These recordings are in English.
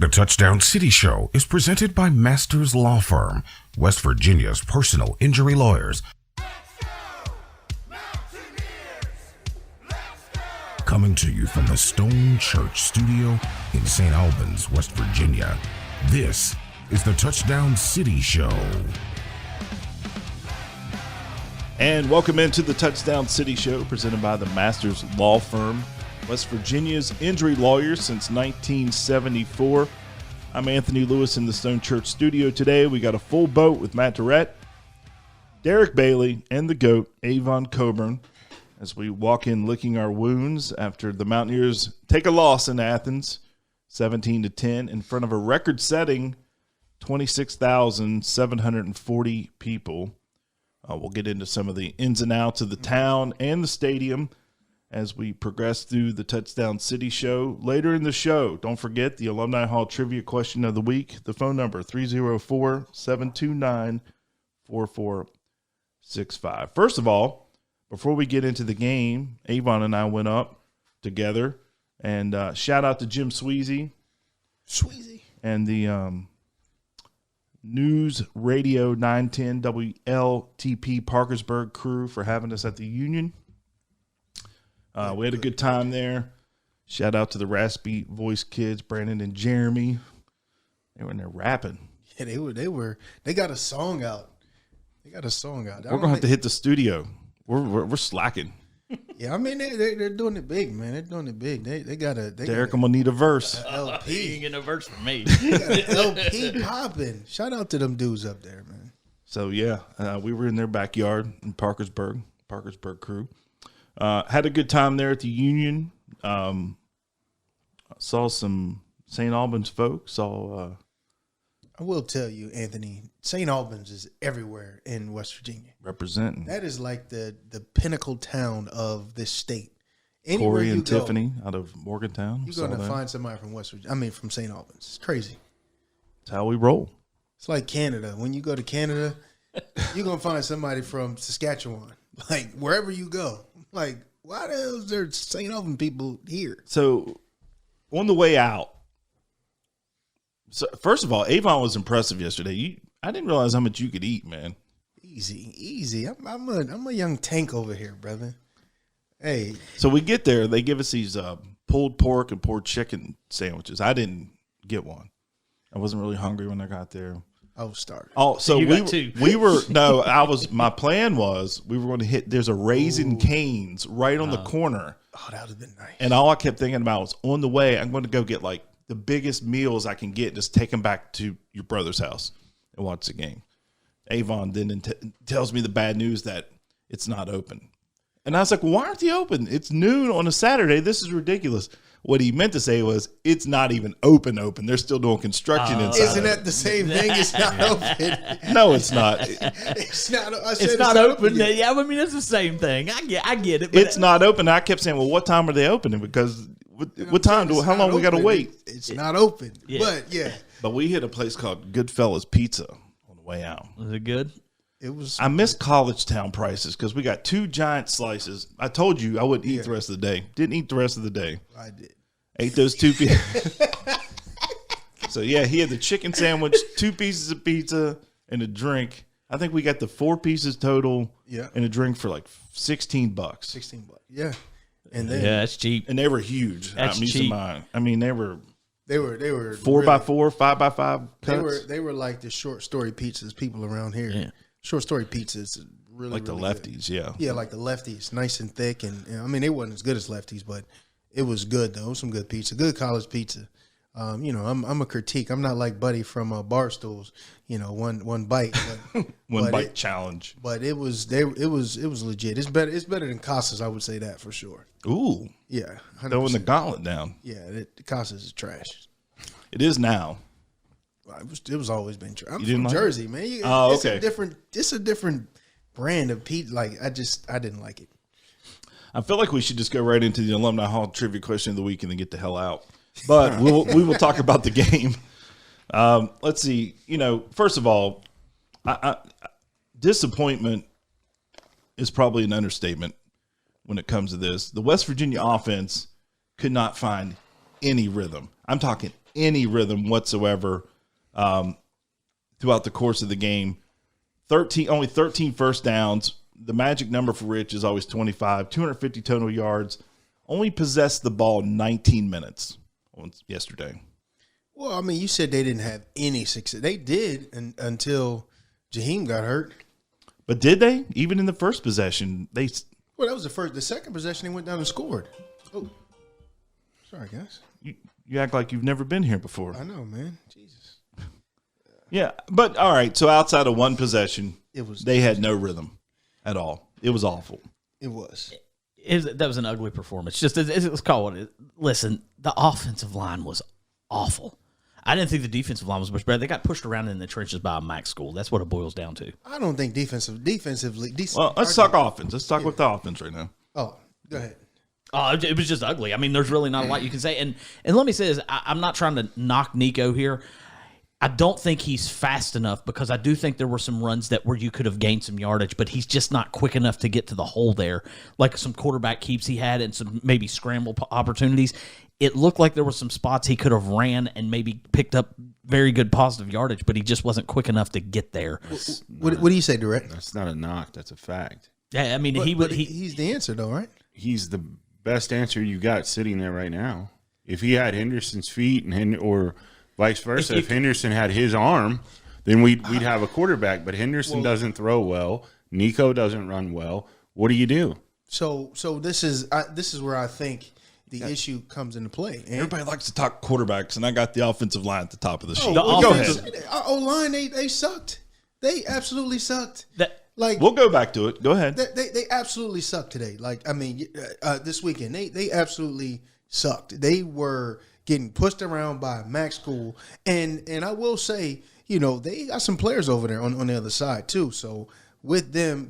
The Touchdown City Show is presented by Masters Law Firm, West Virginia's personal injury lawyers. Coming to you from the Stone Church Studio in St. Albans, West Virginia, this is the Touchdown City Show. And welcome into the Touchdown City Show, presented by the Masters Law Firm, West Virginia's injury lawyers since 1974. I'm Anthony Lewis in the Stone Church Studio today. We got a full boat with Matt Durrett, Derek Bailey, and the GOAT, Avon Coburn, as we walk in licking our wounds after the Mountaineers take a loss in Athens, 17-10, in front of a record-setting 26,740 people. We'll get into some of the ins and outs of the town and the stadium as we progress through the Touchdown City Show. Later in the show, don't forget the Alumni Hall Trivia Question of the Week. The phone number, 304-729-4465. First of all, before we get into the game, Avon and I went up together. And shout out to Jim Sweezy. And the News Radio 910 WLTP Parkersburg crew for having us at the Union. We had a good time there. Shout out to the Raspy Voice kids, Brandon and Jeremy. They were in there rapping. Yeah, they got a song out. We're gonna have to hit the studio. We're slacking. Yeah, I mean they're doing it big, man. They're doing it big. They got Derek, I'm gonna need a verse. LP. You ain't getting a verse from me. They got an LP popping. Shout out to them dudes up there, man. So yeah, we were in their backyard in Parkersburg crew. Had a good time there at the Union. Saw some St. Albans folks. I will tell you, Anthony, St. Albans is everywhere in West Virginia. Representing. That is like the pinnacle town of this state. Anywhere Corey and Tiffany out of Morgantown. You're going to find somebody from West Virginia. I mean, from St. Albans. It's crazy. That's how we roll. It's like Canada. When you go to Canada, you're going to find somebody from Saskatchewan. Like, wherever you go. Like, why the hell is there St. Albans people here? So, on the way out, so first of all, Avon was impressive yesterday. I didn't realize how much you could eat, man. Easy. I'm a young tank over here, brother. Hey. So we get there. They give us these pulled pork and pulled chicken sandwiches. I didn't get one. I wasn't really hungry when I got there. I was starving. Oh, so my plan was we were going to hit, there's a Raising Cane's right on the corner. Oh, that would have been nice. And all I kept thinking about was on the way, I'm going to go get like the biggest meals I can get, just take them back to your brother's house and watch the game. Avon then tells me the bad news that it's not open. And I was like, why aren't they open? It's noon on a Saturday. This is ridiculous. What he meant to say was, it's not even open. They're still doing construction inside. Isn't that the same thing? It's not open. No, it's not. It's not. It's not open. Yeah, I mean, it's the same thing. I get it. But it's not open. I kept saying, well, what time are they opening? Because what time? How long we got to wait? It's not open. Yeah. But yeah. But we hit a place called Goodfellas Pizza on the way out. Was it good? It was. I missed College Town prices because we got 2 giant slices. I told you I wouldn't eat the rest of the day. Didn't eat the rest of the day. I did. Ate those 2 pieces. So yeah, he had the chicken sandwich, 2 pieces of pizza, and a drink. I think we got the 4 pieces total. Yeah. And a drink for like $16. $16. Yeah. And then, that's cheap. And they were huge. That's cheap. I mean, they were 4x4, 5x5 cuts. They were like the short story pizzas people around here. Yeah. Short story pizzas, really like really the lefties, good. yeah. Yeah, like the lefties, nice and thick, and I mean they wasn't as good as lefties, but it was good though. It was some good pizza, good college pizza. I'm a critique. I'm not like Buddy from Barstools. One bite, but, one bite challenge. But it was legit. It's better than Casas. I would say that for sure. Ooh, yeah, 100%. Throwing the gauntlet down. Yeah, Casas is trash. It is now. It was always been trash. I'm from Jersey, man. Okay. It's a different brand of pizza. Like I didn't like it. I feel like we should just go right into the Alumni Hall Trivia Question of the Week and then get the hell out. But we will talk about the game. Let's see. First of all, disappointment is probably an understatement when it comes to this. The West Virginia offense could not find any rhythm. I'm talking any rhythm whatsoever throughout the course of the game. Only 13 first downs. The magic number for Rich is always 25, 250 total yards. Only possessed the ball 19 minutes yesterday. Well, I mean, you said they didn't have any success. They did until Jaheim got hurt. But did they? Even in the first possession, Well, that was the first. The second possession, he went down and scored. Oh, sorry, guys. You act like you've never been here before. I know, man. Jesus. Yeah, but all right. So outside of one possession, they had no rhythm at all. It was awful. It was. That was an ugly performance. Just let's call it. Listen, the offensive line was awful. I didn't think the defensive line was much better. They got pushed around in the trenches by a MAC school. That's what it boils down to. I don't think defensively. Well, let's talk offense. Let's talk with the offense right now. Oh, go ahead. It was just ugly. I mean, there's really not a lot you can say. And let me say this: I'm not trying to knock Nico here. I don't think he's fast enough because I do think there were some runs where you could have gained some yardage, but he's just not quick enough to get to the hole there. Like some quarterback keeps he had and some maybe scramble opportunities. It looked like there were some spots he could have ran and maybe picked up very good positive yardage, but he just wasn't quick enough to get there. What do you say, Direct? That's not a knock. That's a fact. Yeah, I mean, he's the answer, though, right? He's the best answer you got sitting there right now. If he had Henderson's feet or vice versa, if Henderson had his arm, then we'd have a quarterback. But Henderson doesn't throw well. Nico doesn't run well. What do you do? So this is where I think the issue comes into play. And everybody likes to talk quarterbacks, and I got the offensive line at the top of the sheet. Go ahead. Our O-line, they sucked. They absolutely sucked. We'll go back to it. Go ahead. They absolutely sucked today. Like, I mean, this weekend, they absolutely sucked. They were getting pushed around by MAC school. And I will say, they got some players over there on the other side too. So with them,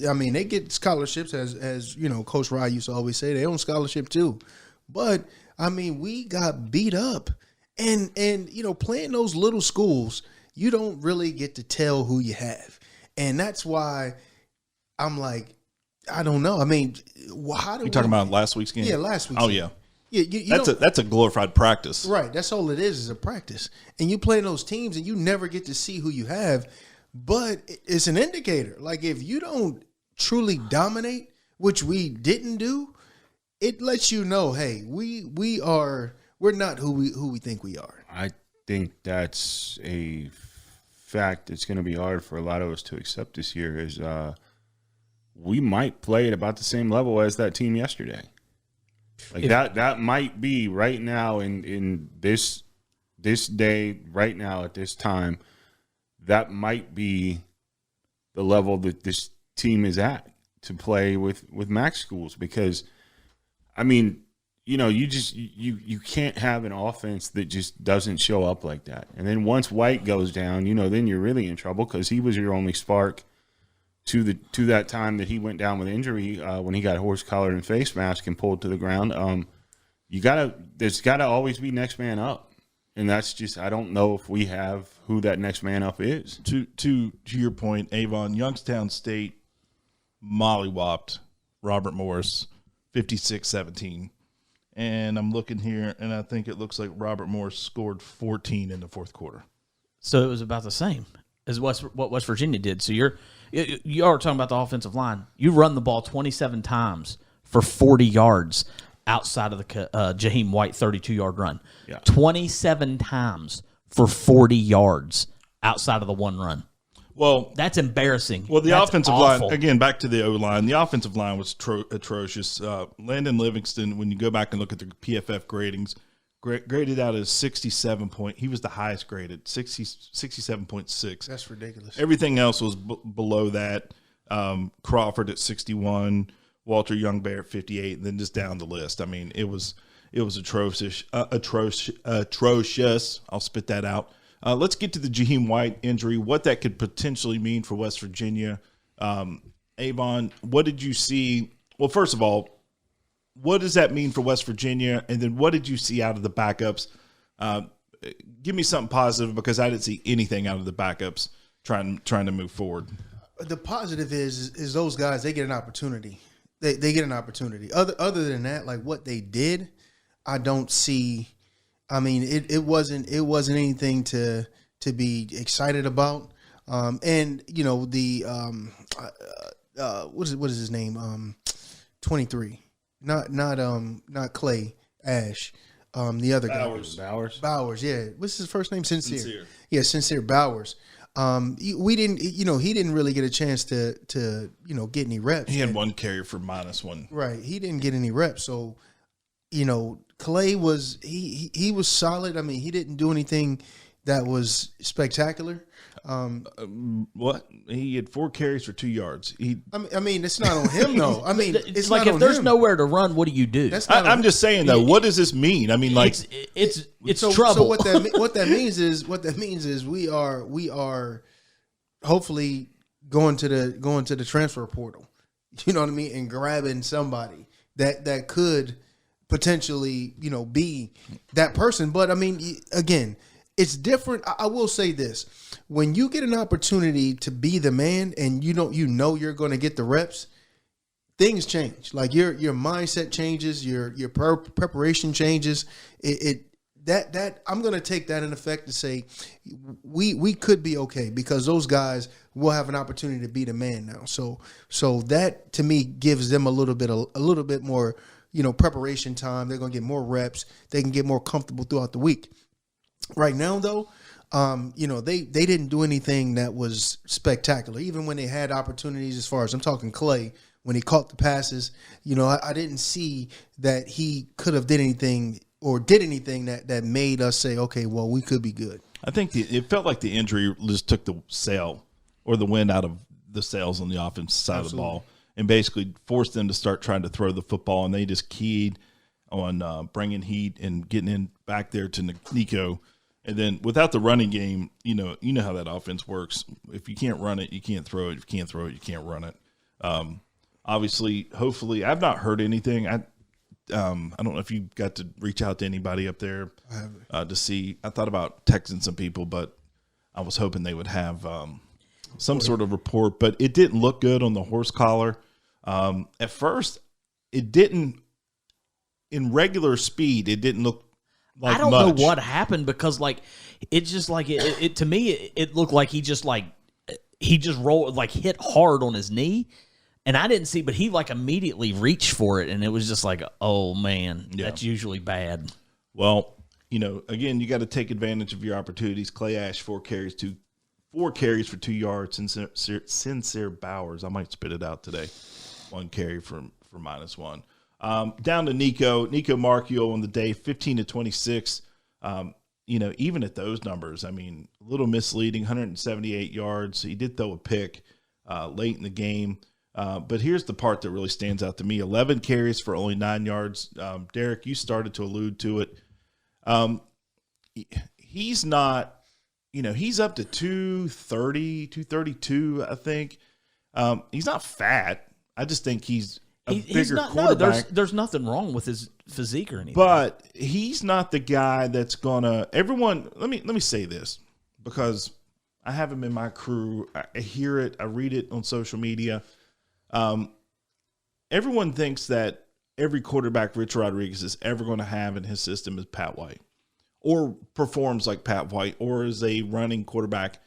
I mean, they get scholarships as Coach Rye used to always say, they own scholarship too. But I mean, we got beat up. And playing those little schools, you don't really get to tell who you have. And that's why I'm like, I don't know. I mean, how do you talking about last week's game? Yeah, last week's game. Yeah. That's a glorified practice. Right. That's all it is a practice. And you play those teams and you never get to see who you have. But it's an indicator. Like, if you don't truly dominate, which we didn't do, it lets you know, hey, we're not who we think we are. I think that's a fact that's going to be hard for a lot of us to accept this year is we might play at about the same level as that team yesterday. Like that might be right now in this day, right now at this time, that might be the level that this team is at to play with MAC schools. Because, I mean, you can't have an offense that just doesn't show up like that. And then once White goes down, then you're really in trouble because he was your only spark to that time that he went down with injury when he got horse collar and face mask and pulled to the ground. There's got to always be next man up. And that's just, I don't know if we have who that next man up is. To your point, Avon, Youngstown State mollywopped Robert Morris 56-17. And I'm looking here, and I think it looks like Robert Morris scored 14 in the fourth quarter. So it was about the same as what West Virginia did. So you are talking about the offensive line. You run the ball 27 times for 40 yards outside of the Jaheim White 32-yard run. Yeah. 27 times for 40 yards outside of the one run. Well, that's embarrassing. Well, the That's offensive awful. line, again, back to the O-line, the offensive line was atrocious. Landon Livingston, when you go back and look at the PFF gradings, graded out as 67 point. He was the highest graded, 67.6. That's ridiculous. Everything else was below that. Crawford at 61, Walter Youngbear at 58, and then just down the list. I mean, it was atrocious. I'll spit that out. Let's get to the Jaheim White injury, what that could potentially mean for West Virginia. Avon, what did you see? Well, first of all, what does that mean for West Virginia? And then what did you see out of the backups? Give me something positive because I didn't see anything out of the backups trying to move forward. The positive is those guys, they get an opportunity. They get an opportunity. Other than that, like what they did, I don't see I mean, it wasn't anything to be excited about. And you know what is his name? 23. Not Clay Ash. The other guy. Bowers. Yeah. What's his first name? Sincere. Yeah, Sincere Bowers. We didn't, he didn't really get a chance to get any reps. He had one carry for -1. Right. He didn't get any reps. So, Clay was, he was solid. I mean, he didn't do anything that was spectacular. What? He had 4 carries for 2 yards. I mean, it's not on him though. I mean, it's like not if on there's him. nowhere to run, what do you do? I'm just saying though. What does this mean? I mean, like it's so, trouble. So what that means is we are hopefully going to the transfer portal. You know what I mean, and grabbing somebody that could potentially be that person. But I mean, again, it's different. I will say this: when you get an opportunity to be the man, and you're going to get the reps, things change. Like your mindset changes, your preparation changes. That I'm going to take that in effect to say we could be okay because those guys will have an opportunity to be the man now. So that to me gives them a little bit more preparation time. They're going to get more reps. They can get more comfortable throughout the week. Right now, though, they didn't do anything that was spectacular. Even when they had opportunities, as far as I'm talking Clay, when he caught the passes, I didn't see that he could have did anything that made us say, okay, well, we could be good. I think it felt like the injury just took the sail or the wind out of the sails on the offensive side of the ball and basically forced them to start trying to throw the football, and they just keyed on bringing heat and getting in back there to Nico. And then without the running game, you know how that offense works. If you can't run it, you can't throw it. If you can't throw it, you can't run it. Obviously, hopefully, I've not heard anything. I don't know if you got to reach out to anybody up there to see. I thought about texting some people, but I was hoping they would have some sort of report. But it didn't look good on the horse collar. At first, it didn't. In regular speed, it didn't look like I don't much. know what happened because it's just like it to me it looked like he just rolled hit hard on his knee, and I didn't see, but he immediately reached for it, and it was just like, oh man, that's usually bad. Well, again, you got to take advantage of your opportunities. Clay Ash 4 carries for 2 yards. Sincere Bowers, I might spit it out today. 1 carry for -1. Down to Nico Marchio on the day, 15 to 26. Even at those numbers, I mean, a little misleading, 178 yards. He did throw a pick late in the game. But here's the part that really stands out to me. 11 carries for only 9 yards. Derek, you started to allude to it. He's not, he's up to 230, 232, I think. He's not fat. I just think he's he's not. quarterback. No, there's nothing wrong with his physique or anything. But he's not the guy that's gonna. Everyone, let me say this because I have him in my crew. I hear it. I read it on social media. Everyone thinks that every quarterback Rich Rodriguez is ever going to have in his system is Pat White, or performs like Pat White, or is a running quarterback.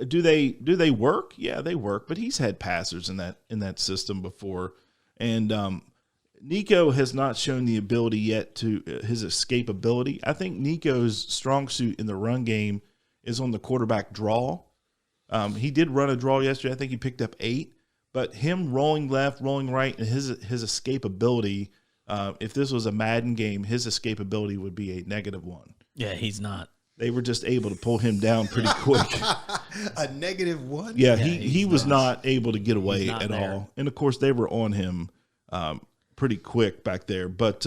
Do they work? Yeah, they work. But he's had passers in that system before. And Nico has not shown the ability yet to his escapability. I think Nico's strong suit in the run game is on the quarterback draw. He did run a draw yesterday. I think he picked up 8. But him rolling left, rolling right, and his escapability, if this was a Madden game, his escapability would be a -1. Yeah, he's not. They were just able to pull him down pretty quick. A -1? Yeah, he was not able to get away at all. And, of course, they were on him pretty quick back there. But,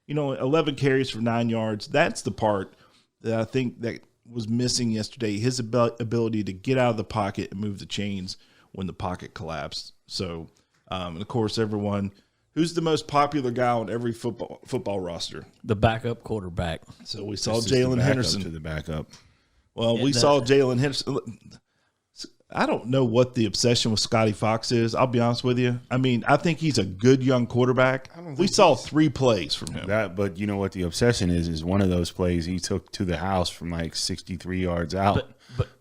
11 carries for 9 yards, that's the part that I think that was missing yesterday, his ability to get out of the pocket and move the chains when the pocket collapsed. So, and, of course, everyone – who's the most popular guy on every football roster? The backup quarterback. So we saw Jalen Henderson to the backup. Well, we saw Jalen Henderson. I don't know what the obsession with Scotty Fox is. I'll be honest with you. I mean, I think he's a good young quarterback. We saw 3 plays from him. But you know what the obsession is one of those plays he took to the house from like 63 yards out.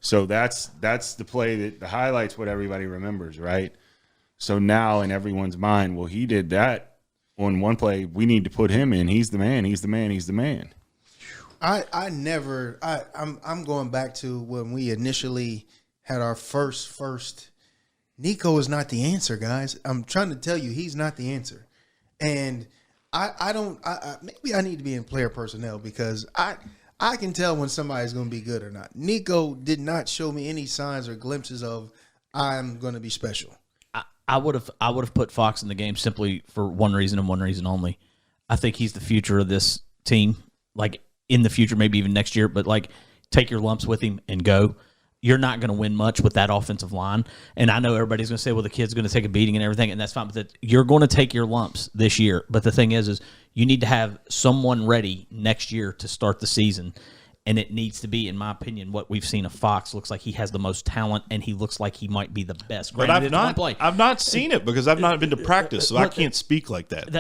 So that's the play that the highlights what everybody remembers, right? So now in everyone's mind, well, he did that on one play. We need to put him in. He's the man. He's the man. He's the man. I'm going back to when we initially had our first. Nico is not the answer, guys. I'm trying to tell you, he's not the answer. And maybe I need to be in player personnel because I can tell when somebody's going to be good or not. Nico did not show me any signs or glimpses of I'm going to be special. I would have put Fox in the game simply for one reason and one reason only. I think he's the future of this team. Like in the future, maybe even next year. But like, take your lumps with him and go. You're not going to win much with that offensive line. And I know everybody's going to say, well, the kid's going to take a beating and everything, and that's fine. But you're going to take your lumps this year. But the thing is you need to have someone ready next year to start the season. And it needs to be, in my opinion, what we've seen of Fox. Looks like he has the most talent, and he looks like he might be the best. But I've not seen it because I've not been to practice, so I can't speak like that.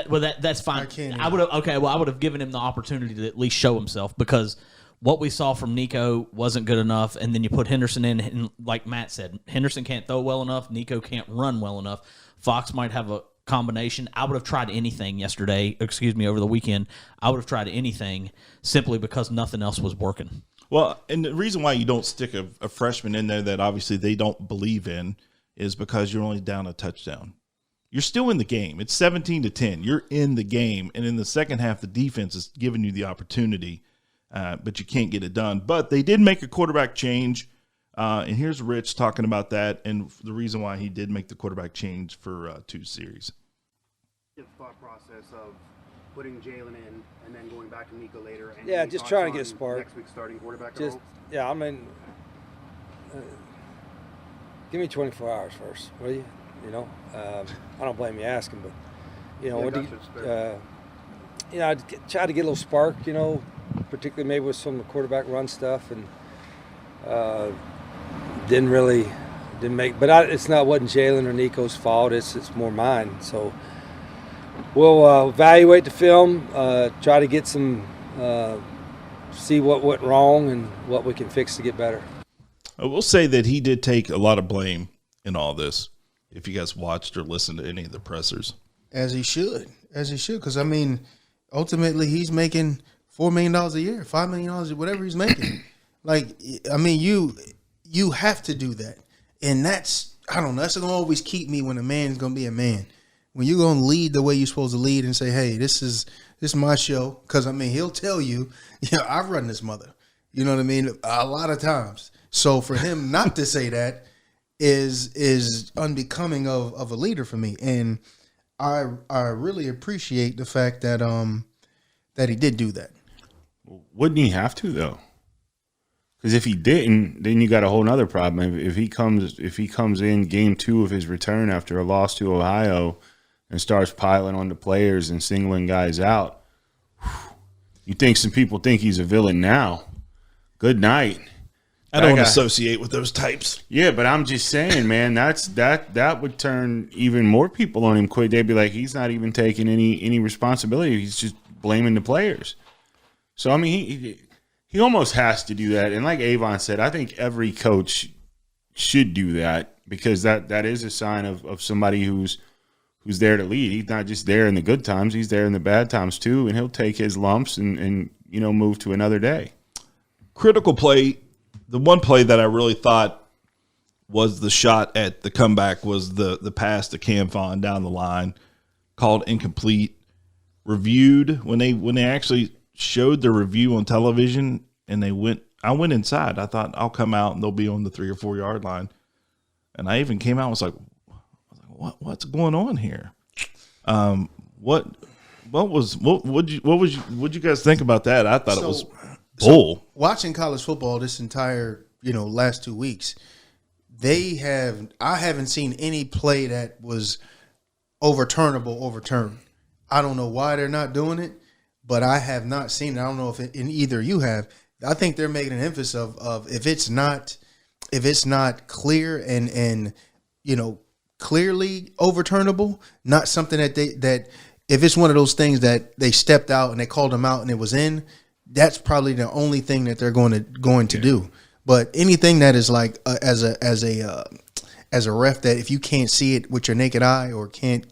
That's fine. I would have given him the opportunity to at least show himself because what we saw from Nico wasn't good enough, and then you put Henderson in, and like Matt said, Henderson can't throw well enough, Nico can't run well enough. Fox might have a combination. I would have tried anything over the weekend. I would have tried anything simply because nothing else was working. Well, and the reason why you don't stick a freshman in there that obviously they don't believe in is because you're only down a touchdown. You're still in the game. It's 17-10. You're in the game, and in the second half, the defense is giving you the opportunity, but you can't get it done. But they did make a quarterback change. And here's Rich talking about that and the reason why he did make the quarterback change for 2 series. The thought process of putting Jalen in and then going back to Nico later. And yeah, just trying to get a spark. Next week's starting quarterback. Yeah, I mean, give me 24 hours first, will you? You know, I don't blame you asking, but you know, I'd try to get a little spark. You know, particularly maybe with some of the quarterback run stuff and. Didn't make, but wasn't Jalen or Nico's fault. It's more mine. So we'll evaluate the film, try to get some, see what went wrong and what we can fix to get better. I will say that he did take a lot of blame in all this. If you guys watched or listened to any of the pressers, as he should, because I mean, ultimately he's making $4 million a year, $5 million, whatever he's making. Like, I mean, you have to do that. And that's going to always keep me when a man's going to be a man. When you're going to lead the way you're supposed to lead and say, hey, this is my show. Because, I mean, he'll tell you, I've run this mother. You know what I mean? A lot of times. So for him not to say that is unbecoming of a leader for me. And I really appreciate the fact that that he did do that. Wouldn't he have to, though? Because if he didn't, then you got a whole nother problem. If he comes in game 2 of his return after a loss to Ohio and starts piling on the players and singling guys out, you think some people think he's a villain now. Good night. I don't associate with those types. Yeah, but I'm just saying, man, that would turn even more people on him quick. They'd be like, he's not even taking any responsibility. He's just blaming the players. So I mean, he almost has to do that. And like Avon said, I think every coach should do that because that is a sign of somebody who's there to lead. He's not just there in the good times. He's there in the bad times too. And he'll take his lumps and move to another day. Critical play. The one play that I really thought was the shot at the comeback was the pass to Cam Fawn down the line, called incomplete, reviewed when they actually showed the review on television, and I went inside. I thought I'll come out and they'll be on the 3 or 4 yard line, and I even came out and was like, what's going on here? What would you guys think about that? I thought it was bull. So watching college football this entire last 2 weeks, I haven't seen any play that was overturned. I don't know why they're not doing it, but I have not seen it. I don't know if in either you have. I think they're making an emphasis of if it's not not clear and clearly overturnable, not something that if it's one of those things that they stepped out and they called them out and it was in, that's probably the only thing that they're going to do. But anything that is like as a ref, that if you can't see it with your naked eye or can't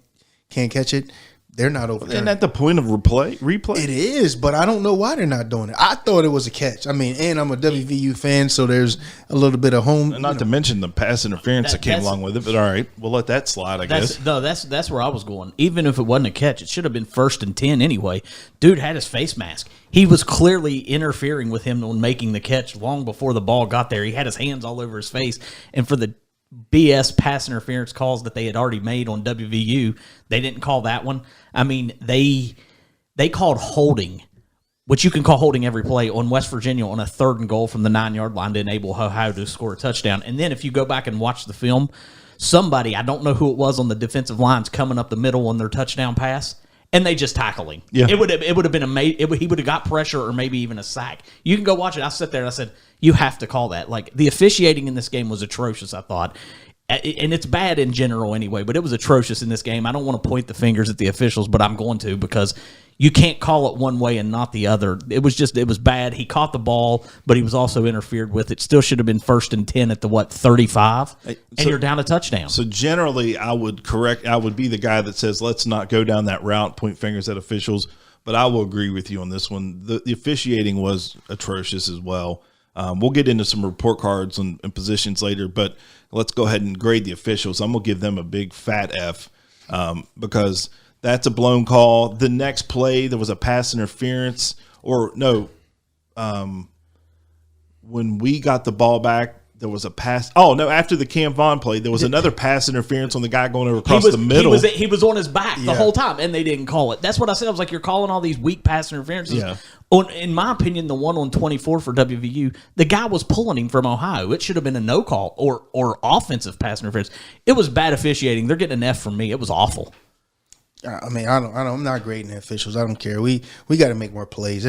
catch it, they're not overturning. Isn't that the point of replay? It is, but I don't know why they're not doing it. I thought it was a catch. I mean, and I'm a WVU fan, so there's a little bit of home. And not to mention the pass interference that came along with it. But all right, we'll let that slide, I guess. No, that's where I was going. Even if it wasn't a catch, it should have been 1st and 10 anyway. Dude had his face mask. He was clearly interfering with him on making the catch long before the ball got there. He had his hands all over his face. And for the BS pass interference calls that they had already made on WVU, they didn't call that one. I mean, they called holding, which you can call holding every play, on West Virginia on a 3rd and goal from the 9-yard line to enable Ohio to score a touchdown. And then if you go back and watch the film, somebody, I don't know who it was on the defensive lines, coming up the middle on their touchdown pass, and they just tackle him. Yeah. It would have been he would have got pressure or maybe even a sack. You can go watch it. I sat there and I said, you have to call that. Like, the officiating in this game was atrocious, I thought. And it's bad in general anyway, but it was atrocious in this game. I don't want to point the fingers at the officials, but I'm going to, because you can't call it one way and not the other. It was bad. He caught the ball, but he was also interfered with. It still should have been 1st and 10 at the 35, and you're down a touchdown. So generally, I would be the guy that says, let's not go down that route, point fingers at officials. But I will agree with you on this one. The officiating was atrocious as well. We'll get into some report cards and positions later, but let's go ahead and grade the officials. I'm going to give them a big fat F because that's a blown call. The next play, there was a pass interference. When we got the ball back, there was a pass. Oh, no, after the Cam Vaughn play, there was another pass interference on the guy going across the middle. He was on his back the whole time, and they didn't call it. That's what I said. I was like, you're calling all these weak pass interferences. Yeah. In my opinion, the one on 24 for WVU, the guy was pulling him from Ohio. It should have been a no call or offensive pass interference. It was bad officiating. They're getting an F from me. It was awful. I mean, I'm not grading the officials. I don't care. We got to make more plays.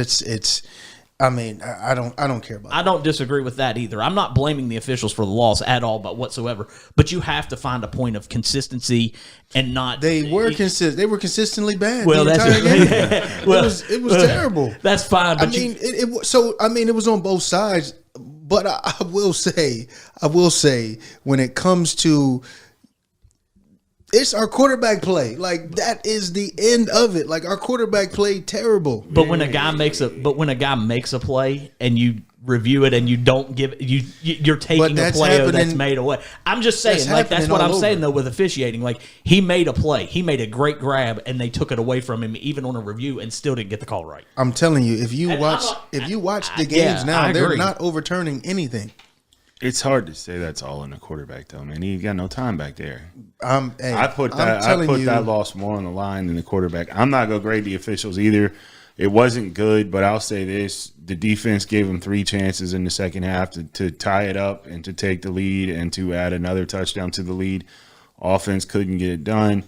I don't care about that. I don't disagree with that either. I'm not blaming the officials for the loss at all, but whatsoever. But you have to find a point of consistency and not. They were consistent. They were consistently bad. Well, the entire game. Well, it was terrible. That's fine. But it was on both sides. But I will say, when it comes to. It's our quarterback play. Like, that is the end of it. Like, our quarterback played terrible. But when a guy makes a play and you review it and you don't give you're taking a play that's made away. I'm just saying, like, that's what I'm saying though with officiating. Like, he made a play, he made a great grab, and they took it away from him even on a review and still didn't get the call right. I'm telling you, if you watch the games now, they're not overturning anything. It's hard to say that's all in the quarterback, though, man. He got no time back there. Hey, I put that loss more on the line than the quarterback. I'm not going to grade the officials either. It wasn't good, but I'll say this. The defense gave them 3 chances in the second half to tie it up and to take the lead and to add another touchdown to the lead. Offense couldn't get it done.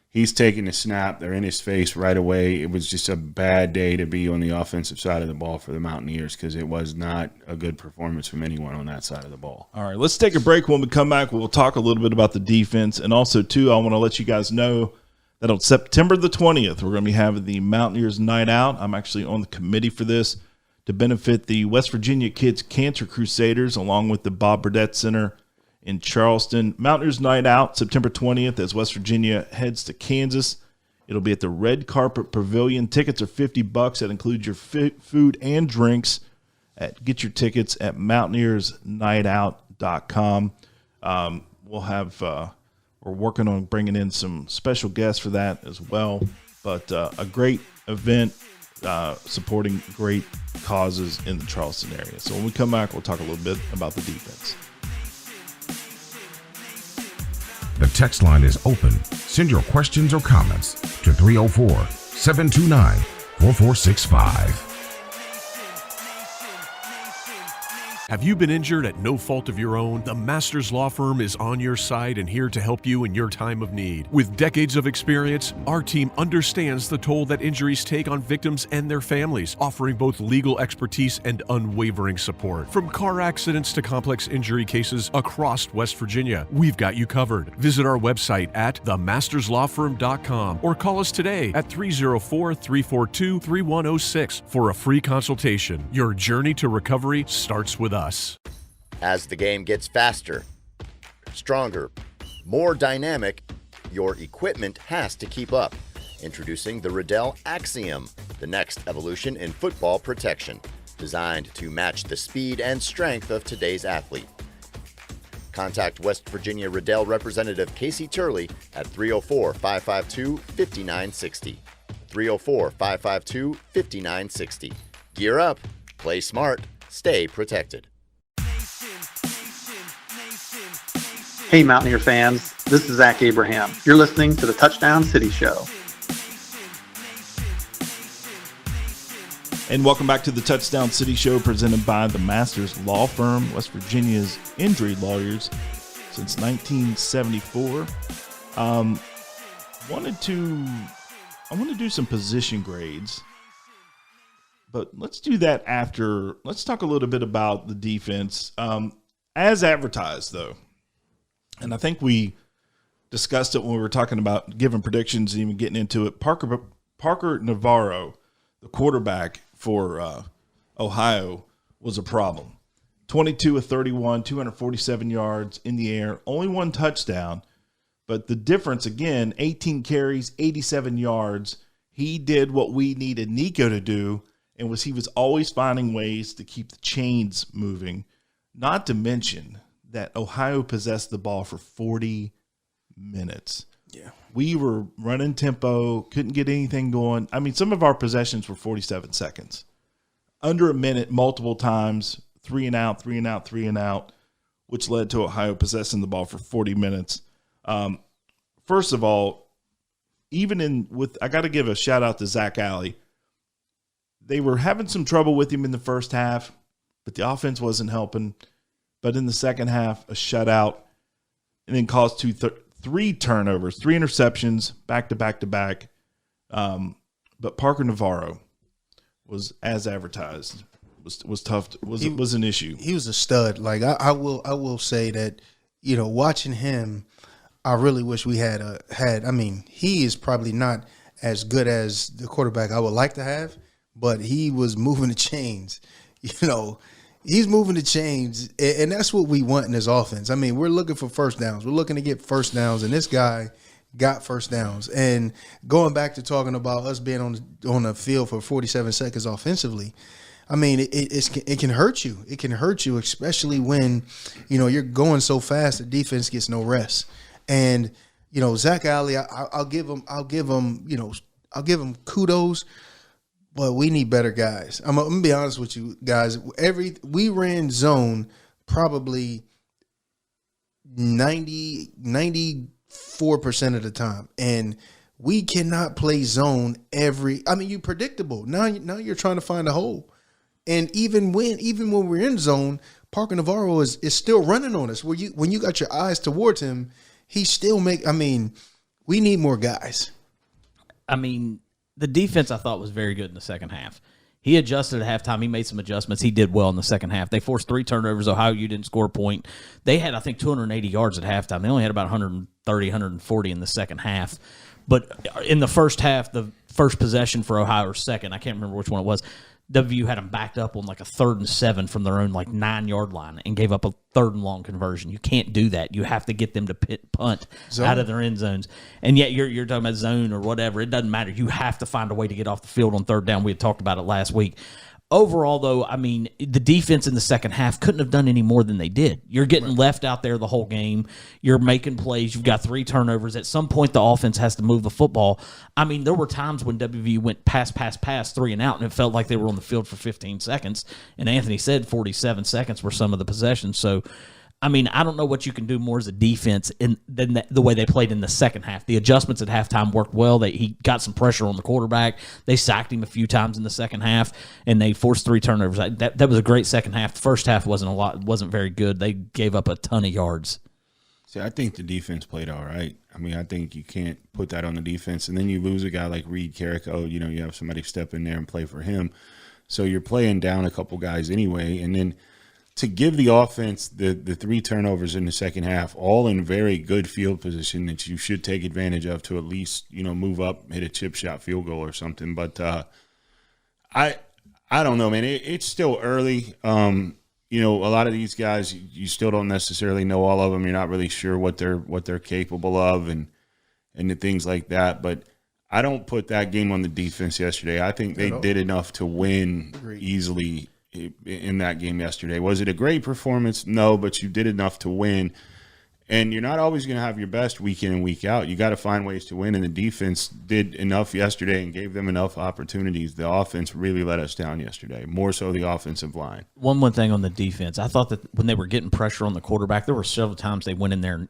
He's taking the snap. They're in his face right away. It was just a bad day to be on the offensive side of the ball for the Mountaineers because it was not a good performance from anyone on that side of the ball. All right, let's take a break. When we come back, we'll talk a little bit about the defense. And also, too, I want to let you guys know that on September the 20th, we're going to be having the Mountaineers Night Out. I'm actually on the committee for this to benefit the West Virginia Kids Cancer Crusaders along with the Bob Burdette Center in Charleston. Mountaineers Night Out, September 20th, as West Virginia heads to Kansas. It'll be at the Red Carpet Pavilion. Tickets are $50. That includes your food and drinks. Get your tickets at mountaineersnightout.com. We're working on bringing in some special guests for that as well. But a great event supporting great causes in the Charleston area. So when we come back, we'll talk a little bit about the defense. The text line is open. Send your questions or comments to 304-729-4465. Have you been injured at no fault of your own? The Masters Law Firm is on your side and here to help you in your time of need. With decades of experience, our team understands the toll that injuries take on victims and their families, offering both legal expertise and unwavering support. From car accidents to complex injury cases across West Virginia, we've got you covered. Visit our website at themasterslawfirm.com or call us today at 304-342-3106 for a free consultation. Your journey to recovery starts with us. As the game gets faster, stronger, more dynamic, your equipment has to keep up. Introducing the Riddell Axiom, the next evolution in football protection, designed to match the speed and strength of today's athlete. Contact West Virginia Riddell representative Casey Turley at 304-552-5960. 304-552-5960. Gear up, play smart, stay protected. Hey Mountaineer fans, this is Zach Abraham. You're listening to the Touchdown City Show. And welcome back to the Touchdown City Show, presented by the Masters Law Firm, West Virginia's injury lawyers since 1974. I want to do some position grades, but let's do that after. Let's talk a little bit about the defense as advertised, though. And I think we discussed it when we were talking about giving predictions and even getting into it. Parker Navarro, the quarterback for Ohio, was a problem. 22 of 31, 247 yards in the air, only one touchdown. But the difference, again, 18 carries, 87 yards. He did what we needed Nico to do, and he was always finding ways to keep the chains moving. Not to mention that Ohio possessed the ball for 40 minutes. Yeah. We were running tempo, couldn't get anything going. I mean, some of our possessions were 47 seconds. Under a minute, multiple times, 3 and out, 3 and out, 3 and out, which led to Ohio possessing the ball for 40 minutes. First of all, I got to give a shout out to Zach Alley. They were having some trouble with him in the first half, but the offense wasn't helping. But in the second half, a shutout, and then caused three turnovers, 3 interceptions, back to back to back. But Parker Navarro was, as advertised, was tough. Was an issue. He was a stud. Like I will say that, watching him, I really wish we had. I mean, he is probably not as good as the quarterback I would like to have, but he was moving the chains. He's moving the chains, and that's what we want in this offense. I mean, we're looking for first downs. We're looking to get first downs, and this guy got first downs. And going back to talking about us being on the field for 47 seconds offensively, I mean, it can hurt you. It can hurt you, especially when, you're going so fast the defense gets no rest. And, Zach Alley, I'll give him kudos. But we need better guys. I'm gonna be honest with you guys. We ran zone probably 94% of the time, and we cannot play zone you're predictable. Now you're trying to find a hole, and even when we're in zone, Parker Navarro is still running on us. When you got your eyes towards him, he still we need more guys. I mean, the defense, I thought, was very good in the second half. He adjusted at halftime. He made some adjustments. He did well in the second half. They forced 3 turnovers. Ohio U didn't score a point. They had, I think, 280 yards at halftime. They only had about 130, 140 in the second half. But in the first half, the first possession for Ohio, or second, I can't remember which one it was, WVU had them backed up on like a 3rd and 7 from their own 9-yard line and gave up a 3rd and long conversion. You can't do that. You have to get them to punt zone out of their end zones. And yet you're talking about zone or whatever. It doesn't matter. You have to find a way to get off the field on 3rd down. We had talked about it last week. Overall, though, I mean, the defense in the second half couldn't have done any more than they did. You're getting left out there the whole game. You're making plays. You've got 3 turnovers. At some point, the offense has to move the football. I mean, there were times when WVU went pass, 3 and out, and it felt like they were on the field for 15 seconds. And Anthony said 47 seconds were some of the possessions. So I mean, I don't know what you can do more as a defense than the way they played in the second half. The adjustments at halftime worked well. He got some pressure on the quarterback. They sacked him a few times in the second half, and they forced 3 turnovers. That was a great second half. The first half wasn't very good. They gave up a ton of yards. See, I think the defense played all right. I mean, I think you can't put that on the defense. And then you lose a guy like Reed Carrico. You know, you have somebody step in there and play for him. So you're playing down a couple guys anyway. And then to give the offense the 3 turnovers in the second half, all in very good field position that you should take advantage of to at least, you know, move up, hit a chip shot field goal or something. But I don't know, man. It's still early. You know, a lot of these guys, you still don't necessarily know all of them. You're not really sure what they're capable of and the things like that. But I don't put that game on the defense yesterday. I think they did enough to win easily in that game yesterday. Was it a great performance? No, but you did enough to win. And you're not always going to have your best week in and week out. You got to find ways to win, and the defense did enough yesterday and gave them enough opportunities. The offense really let us down yesterday, more so the offensive line. One thing on the defense, I thought that when they were getting pressure on the quarterback, there were several times they went in there and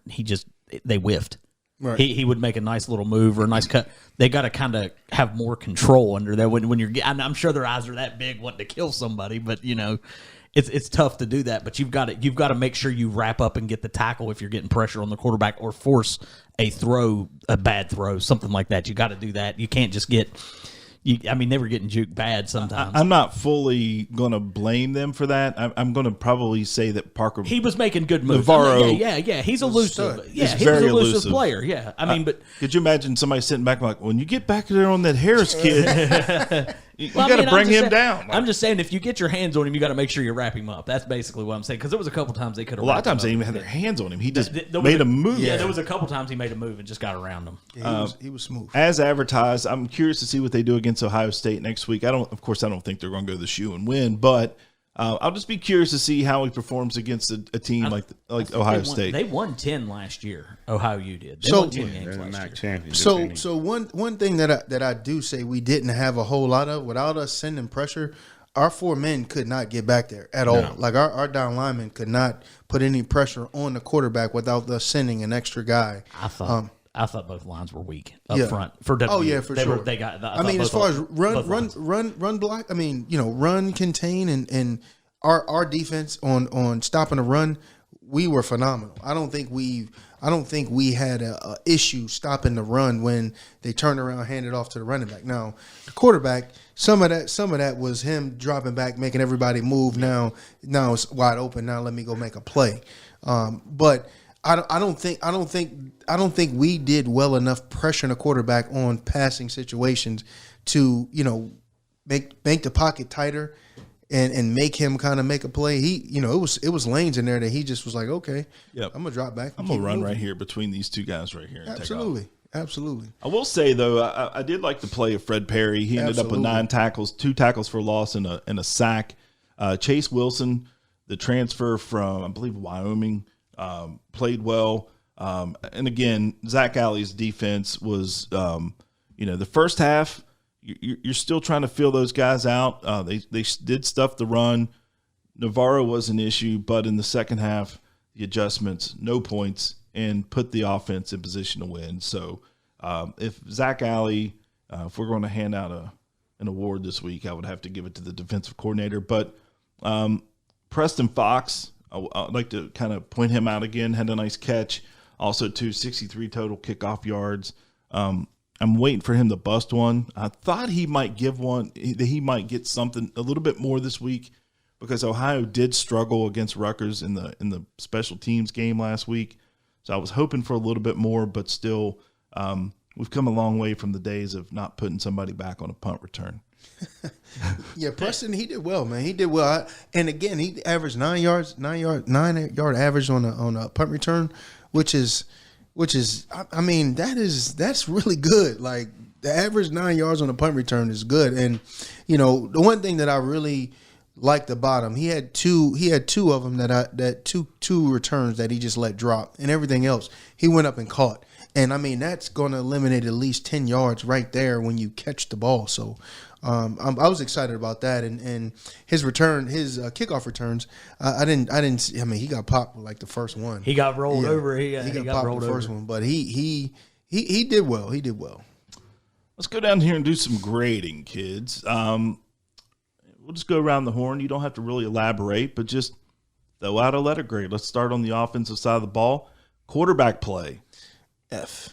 they whiffed. Right. He would make a nice little move or a nice cut. They got to kind of have more control under there when you're. I'm sure their eyes are that big, wanting to kill somebody, but you know. It's tough to do that, but you've got to make sure you wrap up and get the tackle if you're getting pressure on the quarterback or force a bad throw, something like that. You got to do that. You can't just get. I mean, they were getting juked bad sometimes. I'm not fully going to blame them for that. I'm going to probably say that Parker. He was making good moves. Navarro, yeah. He's elusive. Yeah, he's very elusive player. Yeah, I mean, but could you imagine somebody sitting back like, when you get back there on that Harris kid, you got to bring him down. I'm just saying, if you get your hands on him, you got to make sure you wrap him up. That's basically what I'm saying. Because there was a couple times they could have. A lot of times they even had their hands on him. He just made a move. Yeah, there was a couple times he made a move and just got around him. Yeah, he was smooth. As advertised, I'm curious to see what they do against Ohio State next week. I don't think they're going to go the shoe and win, but I'll just be curious to see how he performs against a team like Ohio State. They won 10 last year. Ohio U did. They won 10 games last year. So one thing that I do say we didn't have a whole lot of without us sending pressure. Our 4 men could not get back there at all. Like our down linemen could not put any pressure on the quarterback without us sending an extra guy. I thought both lines were weak up front for WU. Oh yeah, for sure. They got. I mean, as far as run block. I mean, you know, run, contain, and our defense on stopping the run, we were phenomenal. I don't think we had a issue stopping the run when they turned around, handed off to the running back. Now, the quarterback, some of that was him dropping back, making everybody move. Now it's wide open. Now let me go make a play. But I don't think we did well enough pressuring a quarterback on passing situations to, you know, make the pocket tighter and make him kind of make a play. He, you know, it was lanes in there that he just was like, okay, I'm gonna drop back. I'm gonna run right here between these two guys right here. And Absolutely. I will say though, I did like the play of Fred Perry. He ended up with 9 tackles, 2 tackles for loss, and a sack. Chase Wilson, the transfer from I believe Wyoming. Played well. And again, Zach Alley's defense was, the first half, you're still trying to feel those guys out. They did stuff the run. Navarro was an issue, but in the second half, the adjustments, no points, and put the offense in position to win. So if Zach Alley, if we're going to hand out an award this week, I would have to give it to the defensive coordinator. But Preston Fox, I'd like to kind of point him out again. Had a nice catch. Also, 263 total kickoff yards. I'm waiting for him to bust one. I thought he might give one. He might get something a little bit more this week because Ohio did struggle against Rutgers in the special teams game last week. So I was hoping for a little bit more, but still, we've come a long way from the days of not putting somebody back on a punt return. Yeah, Preston, he did well, man. He did well, and again, he averaged 9 yard average on a punt return, which is, I mean, that's really good. Like the average 9 yards on a punt return is good, and you know the one thing that I really like the bottom. He had two of them that two returns that he just let drop, and everything else he went up and caught. And I mean, that's going to eliminate at least 10 yards right there when you catch the ball. So I was excited about that. And his return, his kickoff returns, I didn't see, I mean, he got popped with like the first one. He got rolled over. He got popped rolled the first over. one, but he did well. He did well. Let's go down here and do some grading, kids. We'll just go around the horn. You don't have to really elaborate, but just throw out a letter grade. Let's start on the offensive side of the ball. Quarterback play. F.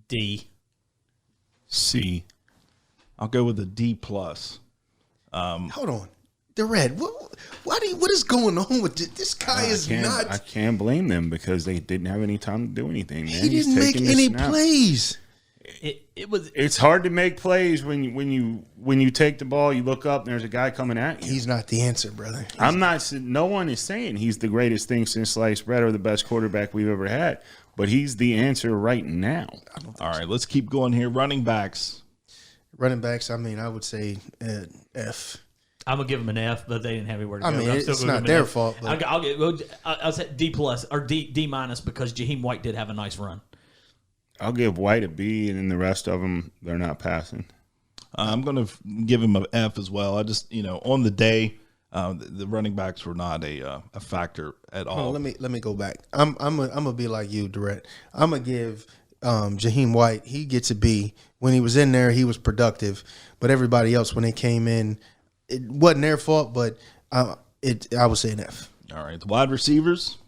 D. C. I'll go with a D plus. Hold on. The Red, what is going on with this? This guy is not. I can't blame them because they didn't have any time to do anything. Man. He didn't make any plays. It's hard to make plays when you take the ball, you look up, and there's a guy coming at you. He's not the answer, brother. No one is saying he's the greatest thing since sliced bread or the best quarterback we've ever had, but he's the answer right now. All right, let's keep going here. Running backs. Running backs, I mean, I would say F. I'm gonna give him an F, but they didn't have anywhere to go. I mean, it's not their fault. But I'll say D plus or D minus because Jaheim White did have a nice run. I'll give White a B, and then the rest of them, they're not passing. I'm going to give him an F as well. I just, on the day, the running backs were not a factor at all. Let me go back. I'm gonna be like you, Durrett. I'm gonna give Jaheim White. He gets a B. When he was in there, he was productive. But everybody else, when they came in, it wasn't their fault. But I would say an F. All right, the wide receivers.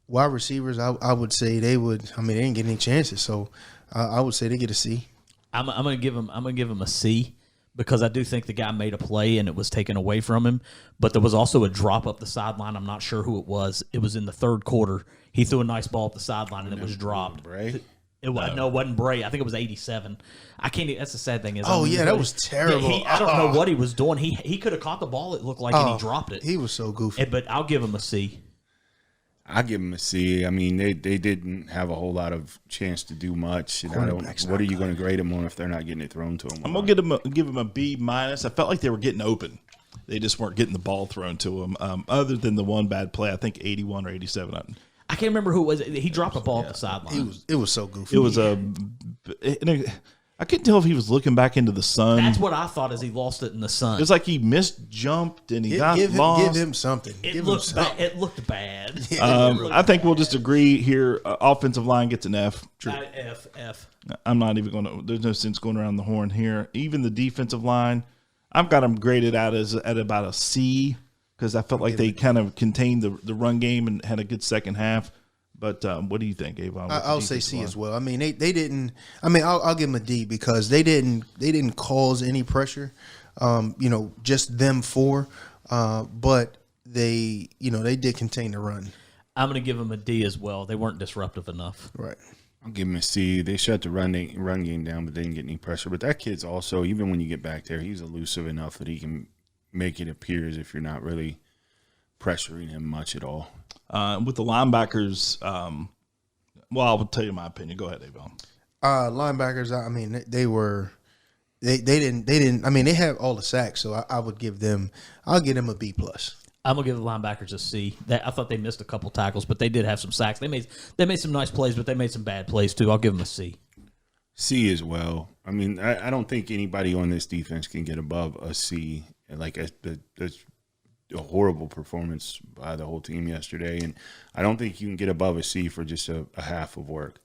Wide receivers, I would say they would. I mean, they didn't get any chances, so I would say they get a C. I'm gonna give him a C because I do think the guy made a play and it was taken away from him. But there was also a drop up the sideline. I'm not sure who it was. It was in the third quarter. He threw a nice ball up the sideline and it was dropped. Right? It wasn't Bray. I think it was 87. I can't. That's the sad thing is. That was terrible. I don't know what he was doing. He could have caught the ball. It looked like and he dropped it. He was so goofy. But I'll give him a C. I'll give them a C. I mean, they didn't have a whole lot of chance to do much. And what are you going to grade them on if they're not getting it thrown to them? I'm going to give them a B minus. I felt like they were getting open. They just weren't getting the ball thrown to them. Other than the one bad play, I think 81 or 87. I can't remember who it was. He dropped a ball at the sideline. It was so goofy. It was I couldn't tell if he was looking back into the sun. That's what I thought as he lost it in the sun. It's like he misjumped and he got lost. Give him something. It looked bad. I think we'll just agree here. Offensive line gets an F. F. I'm not even going to. There's no sense going around the horn here. Even the defensive line, I've got them graded out at about a C because I felt like they kind of contained the run game and had a good second half. But what do you think, Avon? I'll say C as well. I mean, they didn't. I mean, I'll give them a D because they didn't cause any pressure. Just them four. But they did contain the run. I'm going to give them a D as well. They weren't disruptive enough. Right. I'll give him a C. They shut the run game down, but they didn't get any pressure. But that kid's also, even when you get back there, he's elusive enough that he can make it appear as if you're not really pressuring him much at all. With the linebackers, I'll tell you my opinion. Go ahead, Avon. Linebackers, I mean, they didn't. I mean, they have all the sacks, so I'll give them a B plus. I'm gonna give the linebackers a C. I thought they missed a couple tackles, but they did have some sacks. They made some nice plays, but they made some bad plays too. I'll give them a C. C as well. I mean, I don't think anybody on this defense can get above a C. Like that's a horrible performance by the whole team yesterday, and I don't think you can get above a C for just a half of work.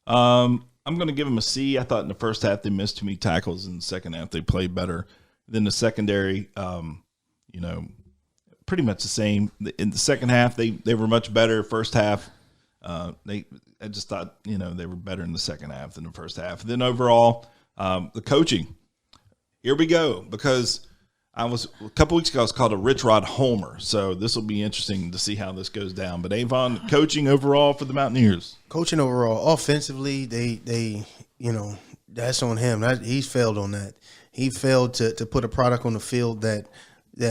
I'm going to give them a C. I thought in the first half they missed too many tackles. In the second half they played better. Then the secondary, pretty much the same. In the second half they were much better. First half, I just thought they were better in the second half than the first half. Then overall, the coaching. Here we go because. A couple weeks ago, I was called a Rich Rod Homer, so this will be interesting to see how this goes down. But Avon, coaching overall for the Mountaineers. Coaching overall, offensively, they that's on him. He's failed on that. He failed to put a product on the field that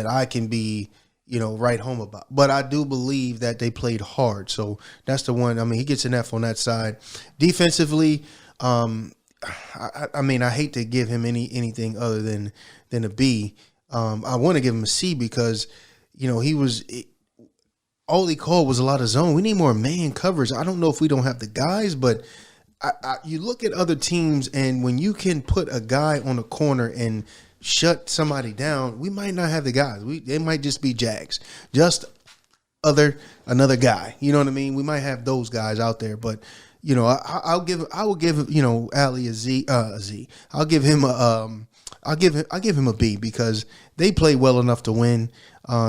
I can be, write home about. But I do believe that they played hard, so that's the one. I mean, he gets an F on that side. Defensively, I mean, I hate to give him anything other than a B. I want to give him a C because, all he called was a lot of zone. We need more man coverage. I don't know if we don't have the guys, but you look at other teams, and when you can put a guy on a corner and shut somebody down, we might not have the guys. It might just be Jags, just another guy. You know what I mean? We might have those guys out there, but I will give Ali a Z. I'll give him I'll give him a B because they play well enough to win.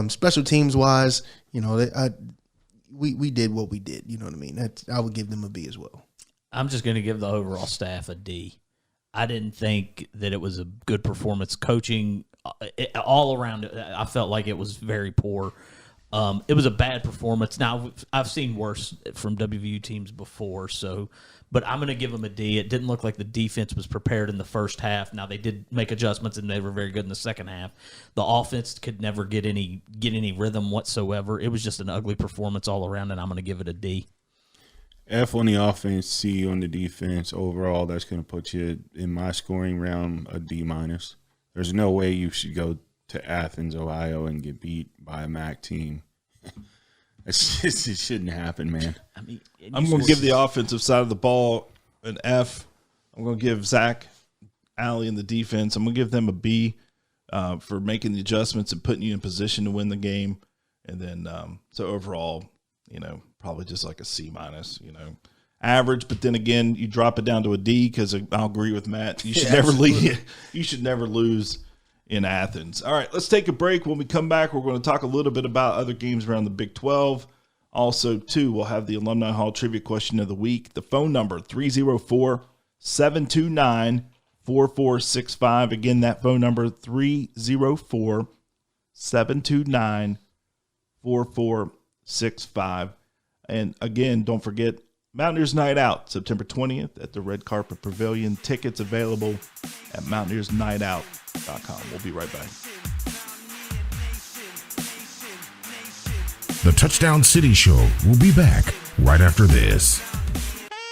Special teams wise, we did what we did. You know what I mean? I would give them a B as well. I'm just going to give the overall staff a D. I didn't think that it was a good performance. Coaching all around, I felt like it was very poor. It was a bad performance. Now, I've seen worse from WVU teams before, but I'm going to give them a D. It didn't look like the defense was prepared in the first half. Now, they did make adjustments, and they were very good in the second half. The offense could never get any rhythm whatsoever. It was just an ugly performance all around, and I'm going to give it a D. F on the offense, C on the defense. Overall, that's going to put you in my scoring realm a D-. There's no way you should go to Athens, Ohio, and get beat by a MAC team. It shouldn't happen, man. I mean, I'm going to give the offensive side of the ball an F. I'm going to give Zach, Allie, and the defense. I'm going to give them a B for making the adjustments and putting you in position to win the game. And then, so overall, probably just like a C-, average. But then again, you drop it down to a D because I'll agree with Matt. You should never leave. You should never lose in Athens. All right, let's take a break. When we come back, we're going to talk a little bit about other games around the Big 12. Also, too, we'll have the Alumni Hall Trivia Question of the Week. The phone number, 304-729-4465. Again, that phone number, 304-729-4465. And again, don't forget, Mountaineers Night Out, September 20th at the Red Carpet Pavilion. Tickets available at mountaineersnightout.com. We'll be right back. The Touchdown City Show will be back right after this.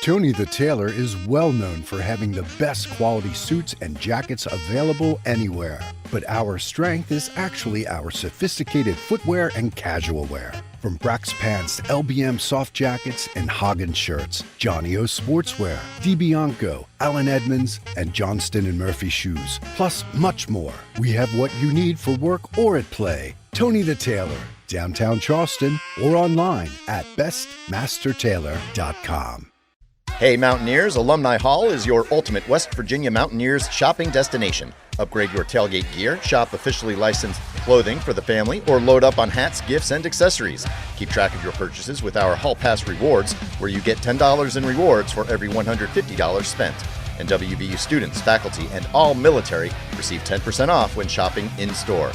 Tony the Tailor is well known for having the best quality suits and jackets available anywhere. But our strength is actually our sophisticated footwear and casual wear. From Brax pants to LBM soft jackets and Hagen shirts, Johnny O sportswear, DiBianco, Allen Edmonds, and Johnston & Murphy shoes, plus much more. We have what you need for work or at play. Tony the Tailor, downtown Charleston, or online at bestmastertailor.com. Hey Mountaineers, Alumni Hall is your ultimate West Virginia Mountaineers shopping destination. Upgrade your tailgate gear, shop officially licensed clothing for the family, or load up on hats, gifts, and accessories. Keep track of your purchases with our Hall Pass Rewards, where you get $10 in rewards for every $150 spent. And WVU students, faculty, and all military receive 10% off when shopping in-store.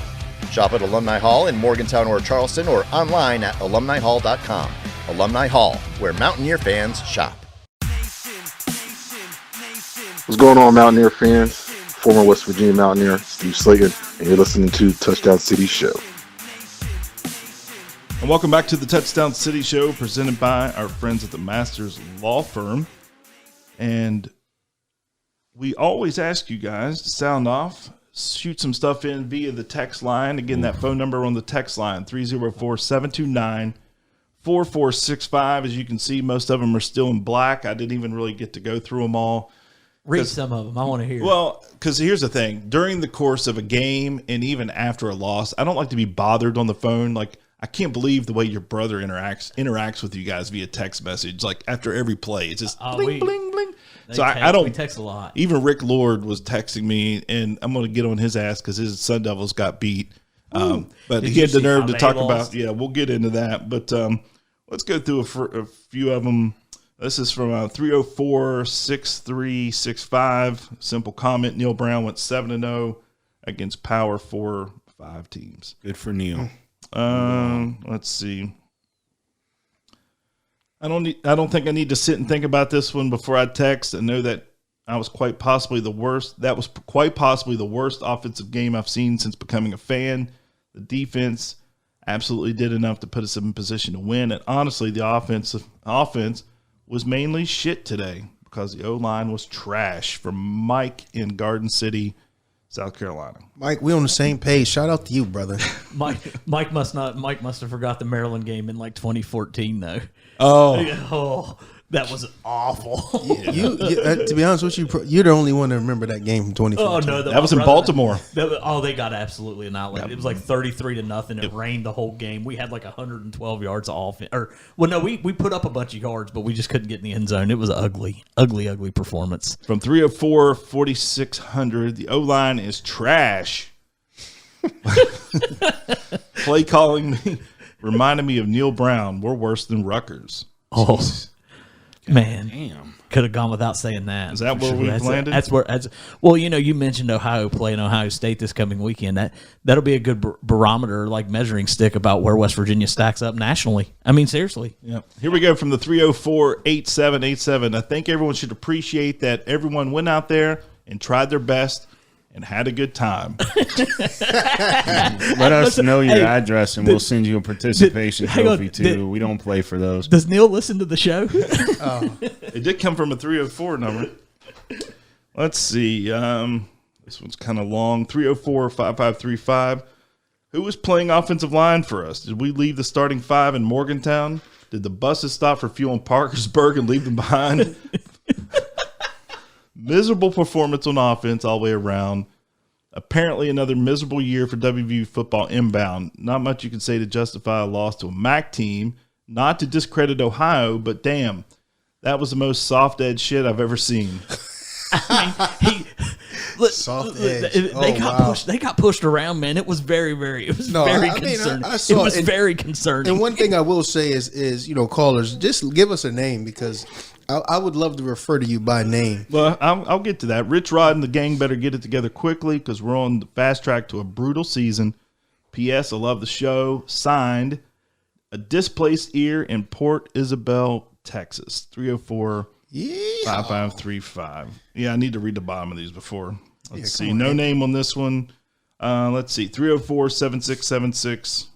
Shop at Alumni Hall in Morgantown or Charleston, or online at alumnihall.com. Alumni Hall, where Mountaineer fans shop. What's going on, Mountaineer fans? Former West Virginia Mountaineer Steve Slayton, and you're listening to Touchdown City Show. And welcome back to the Touchdown City Show, presented by our friends at the Masters Law Firm. And we always ask you guys to sound off, shoot some stuff in via the text line. Again, that phone number on the text line, 304-729-4465. As you can see, most of them are still in black. I didn't even really get to go through them all. Read some of them. I want to hear. Well, because here's the thing. During the course of a game and even after a loss, I don't like to be bothered on the phone. Like, I can't believe the way your brother interacts with you guys via text message. Like, after every play, it's just bling, bling, bling. So I don't. We text a lot. Even Rick Lord was texting me, and I'm going to get on his ass because his Sun Devils got beat. But he had the nerve to talk about, we'll get into that. But let's go through a few of them. This is from 304-6365. Simple comment. Neil Brown went 7-0 against Power 4-5 teams. Good for Neil. Let's see. I don't think I need to sit and think about this one before I text. I know that I was quite possibly the worst. That was quite possibly the worst offensive game I've seen since becoming a fan. The defense absolutely did enough to put us in position to win. And honestly, the offense was mainly shit today because the O-line was trash. From Mike in Garden City, South Carolina. Mike, we on the same page. Shout out to you, brother. Mike must have forgot the Maryland game in like 2014 though. Oh, that was awful. You to be honest with you, you're the only one to remember that game from 2014. Oh no, that was in Baltimore. They got absolutely annihilated. It was like 33-0. It rained the whole game. We had like 112 yards of offense. We put up a bunch of yards, but we just couldn't get in the end zone. It was an ugly performance. From 304, 4,600, the O-line is trash. Play calling me reminded me of Neil Brown. We're worse than Rutgers. Oh. Jeez. Man, damn. Could have gone without saying that. Is that where we've landed? Well, you mentioned Ohio playing Ohio State this coming weekend. That'll be a good barometer, like measuring stick about where West Virginia stacks up nationally. I mean, seriously. Yeah. Here we go from the 304-8787. I think everyone should appreciate that everyone went out there and tried their best and had a good time. Let us know your address, and we'll send you a participation trophy, too. We don't play for those. Does Neil listen to the show? It did come from a 304 number. Let's see. This one's kind of long. 304-5535. Who was playing offensive line for us? Did we leave the starting five in Morgantown? Did the buses stop for fuel in Parkersburg and leave them behind? Miserable performance on offense all the way around. Apparently another miserable year for WVU football inbound. Not much you can say to justify a loss to a MAC team. Not to discredit Ohio, but damn, that was the most soft-edge shit I've ever seen. Soft edge. They got pushed around, man. It was very concerning. It was very concerning. And one thing I will say is callers, just give us a name because I would love to refer to you by name. Well, I'll get to that. Rich Rod and the gang better get it together quickly because we're on the fast track to a brutal season. P.S. I love the show. Signed, a displaced ear in Port Isabel, Texas. 304-5535. Yeah, I need to read the bottom of these before. Let's see. No name on this one. Let's see. 304-7676.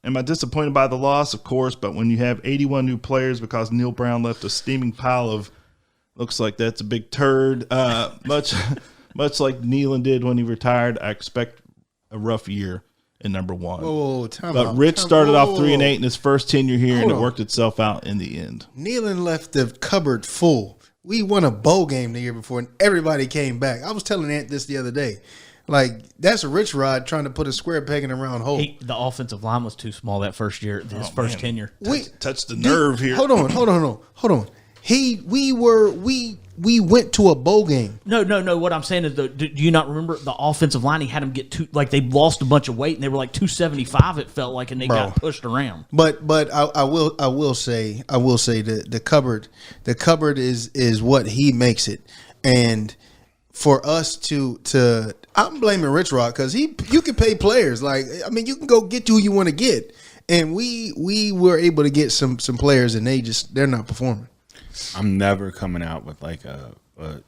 Am I disappointed by the loss? Of course, but when you have 81 new players because Neil Brown left a steaming pile of, looks like that's a big turd, much like Nealon did when he retired, I expect a rough year in number one. But Rich started off 3-8 in his first tenure here, and it worked itself out in the end. Nealon left the cupboard full. We won a bowl game the year before, and everybody came back. I was telling Ant this the other day. Like, that's a Rich Rod trying to put a square peg in a round hole. The offensive line was too small that first year, his first tenure. Touched the nerve here. Hold on. We went to a bowl game. No. What I'm saying is, do you not remember the offensive line? He had them get they lost a bunch of weight, and they were like 275. It felt like, and they got pushed around. But I will say the cupboard is what he makes it, and for us to I'm blaming Rich Rod because you can pay players. Like, I mean, you can go get who you want to get, and we were able to get some players, and they're not performing. I'm never coming out with like a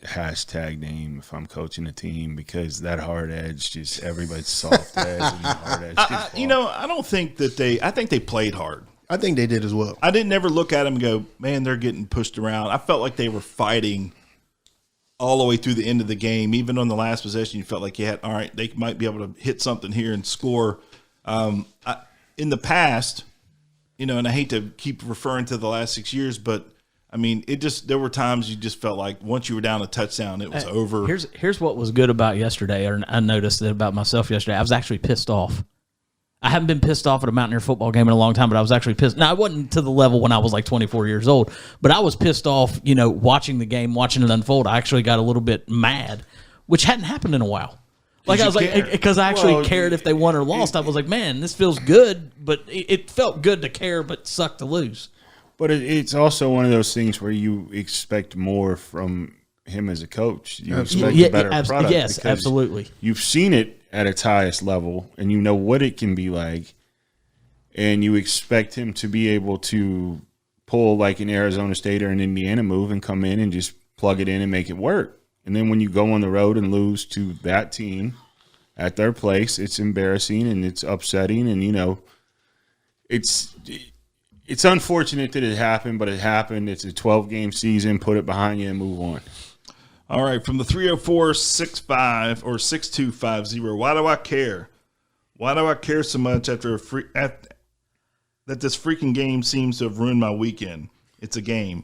hashtag name if I'm coaching a team because that hard edge, just everybody's soft edge and hard edge. I don't think that I think they played hard. I think they did as well. I didn't ever look at them and go, man, they're getting pushed around. I felt like they were fighting all the way through the end of the game. Even on the last possession, you felt like you had, all right, they might be able to hit something here and score. In the past, and I hate to keep referring to the last 6 years, but I mean, there were times you just felt like once you were down a touchdown, it was over. Here's what was good about yesterday, or I noticed that about myself yesterday. I was actually pissed off. I haven't been pissed off at a Mountaineer football game in a long time, but I was actually pissed. Now, I wasn't to the level when I was like 24 years old, but I was pissed off, watching the game, watching it unfold. I actually got a little bit mad, which hadn't happened in a while. Like, I was like, because I actually cared if they won or lost. I was like, man, this feels good, but it felt good to care, but sucked to lose. But it's also one of those things where you expect more from him as a coach. You expect a better product. Yes, absolutely. You've seen it at its highest level, and you know what it can be like, and you expect him to be able to pull like an Arizona State or an Indiana move and come in and just plug it in and make it work. And then when you go on the road and lose to that team at their place, it's embarrassing and it's upsetting, and it's unfortunate that it happened, but it happened. It's a 12-game season. Put it behind you and move on. All right, from the 304-65 or 6250. Why do I care? Why do I care so much that this freaking game seems to have ruined my weekend? It's a game.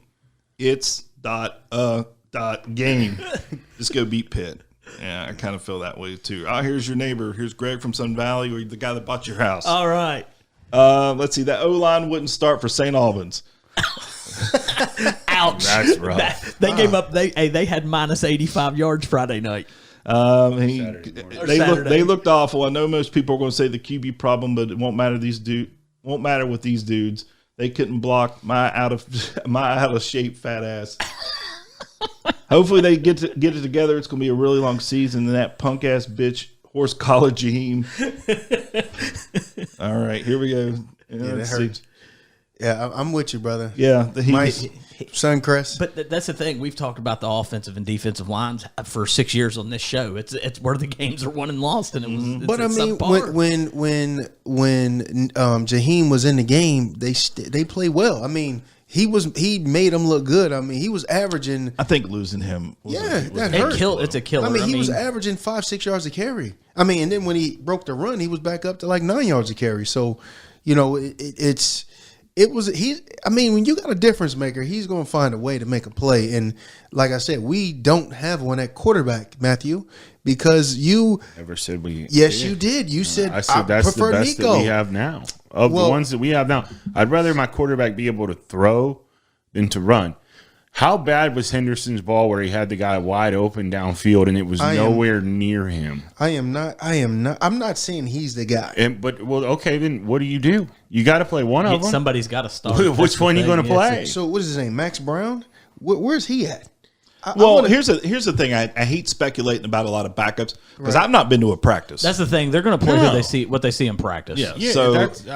It's game. Just go beat Pitt. Yeah, I kind of feel that way too. Oh, here's your neighbor. Here's Greg from Sun Valley, or the guy that bought your house. All right. Let's see. That O-line wouldn't start for St. Albans. Ouch. That's rough. They gave up. They had minus 85 yards Friday night. They looked awful. I know most people are going to say the QB problem, but it won't matter. Won't matter with these dudes. They couldn't block my out of shape fat ass. Hopefully they get it together. It's going to be a really long season. And that punk ass bitch horse collar Jaheim. All right, here we go. Yeah, that hurts. Yeah, I'm with you, brother. Yeah, Suncrest. But that's the thing. We've talked about the offensive and defensive lines for 6 years on this show. It's where the games are won and lost, and it was. But I mean, when Jaheim was in the game, they played well. I mean, he made them look good. I mean, he was averaging. I think losing him. That hurt. It's a killer. I mean, he was averaging 5-6 yards a carry. I mean, and then when he broke the run, he was back up to like 9 yards a carry. So, you know, I mean, when you got a difference maker, he's going to find a way to make a play. And like I said, we don't have one at quarterback, Matthew, because you never said we. Yes, you did. You said I said that's the best Nico. that we have now. The ones that we have now, I'd rather my quarterback be able to throw than to run. How bad was Henderson's ball where he had the guy wide open downfield and it was nowhere near him? I'm not saying he's the guy. Okay, then what do? You got to play one of them. Somebody's got to start. Which one are you going to play? So what is his name? Max Brown? Where's he at? Here's the thing. I hate speculating about a lot of backups because I've not been to a practice. That's the thing. They're going to play what they see in practice. Yeah.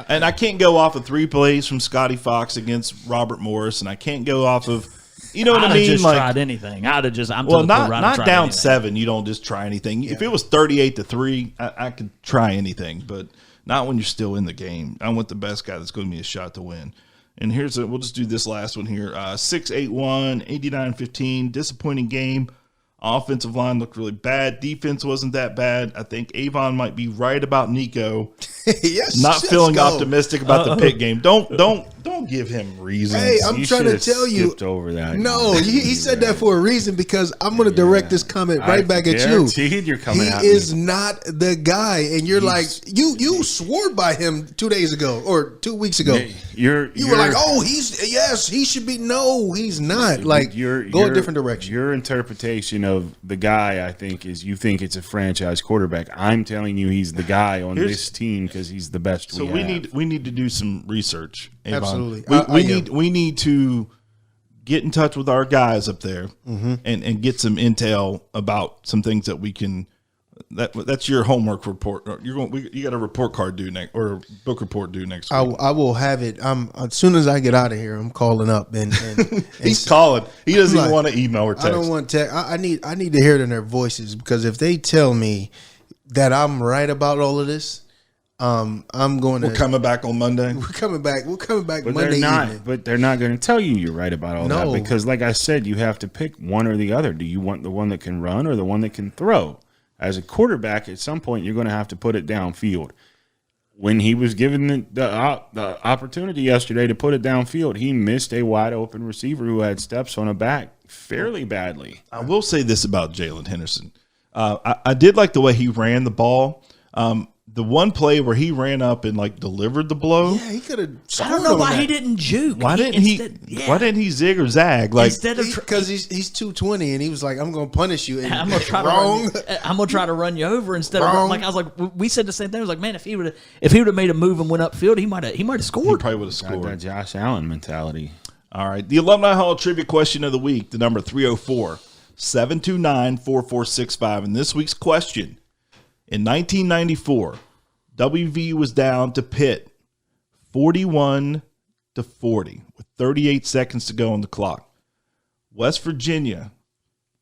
And I can't go off of 3 plays from Scotty Fox against Robert Morris, and I can't go off of. You know what I mean? Just tried anything. I'd have just. Not down anything. 7. You don't just try anything. Yeah. If it was 38-3, I could try anything, but not when you're still in the game. I want the best guy that's going to be a shot to win. And we'll just do this last one here. 6-8-1, 89-15. Disappointing game. Offensive line looked really bad. Defense wasn't that bad. I think Avon might be right about Nico. Yes, not feeling optimistic about the Pitt game. Don't give him reasons. Hey, I'm trying to tell you. Over that. No, he said that for a reason because I'm going to direct this comment right back at you. You're coming he is not the guy, and you're like you swore by him 2 days ago or 2 weeks ago. You were like, oh, he should be. No, he's not. Like, go a different direction. Your interpretation of the guy, I think, is you think it's a franchise quarterback. I'm telling you, he's the guy on this team because he's the best. So we need to do some research. Avon. Absolutely, we need to get in touch with our guys up there and get some intel about some things that we can. That's your homework report. You got a report card due next or a book report due next week. I will have it. As soon as I get out of here, I'm calling up and he's calling. He doesn't even want to email or text. I don't want text. I need to hear it in their voices because if they tell me that I'm right about all of this, I'm going to. We're coming back on Monday. We're coming back but Monday evening. But they're not going to tell you you're right about all that because, like I said, you have to pick one or the other. Do you want the one that can run or the one that can throw? As a quarterback, at some point, you're going to have to put it downfield. When he was given the opportunity yesterday to put it downfield, he missed a wide open receiver who had steps on a back fairly badly. I will say this about Jalen Henderson. I did like the way he ran the ball. The one play where he ran up and delivered the blow. Yeah, he could have. I don't know why he didn't juke. Why didn't he zig or zag? Because he's 220 and he was like, I'm going to punish you. And I'm going to try to run you over instead of I was like, we said the same thing. I was like, man, if he would have made a move and went upfield, he might have scored. He probably would have scored. That Josh Allen mentality. All right, the Alumni Hall trivia question of the week. The number 304-729-4465. And this week's question: in 1994. WV was down to Pitt 41-40 with 38 seconds to go on the clock. West Virginia,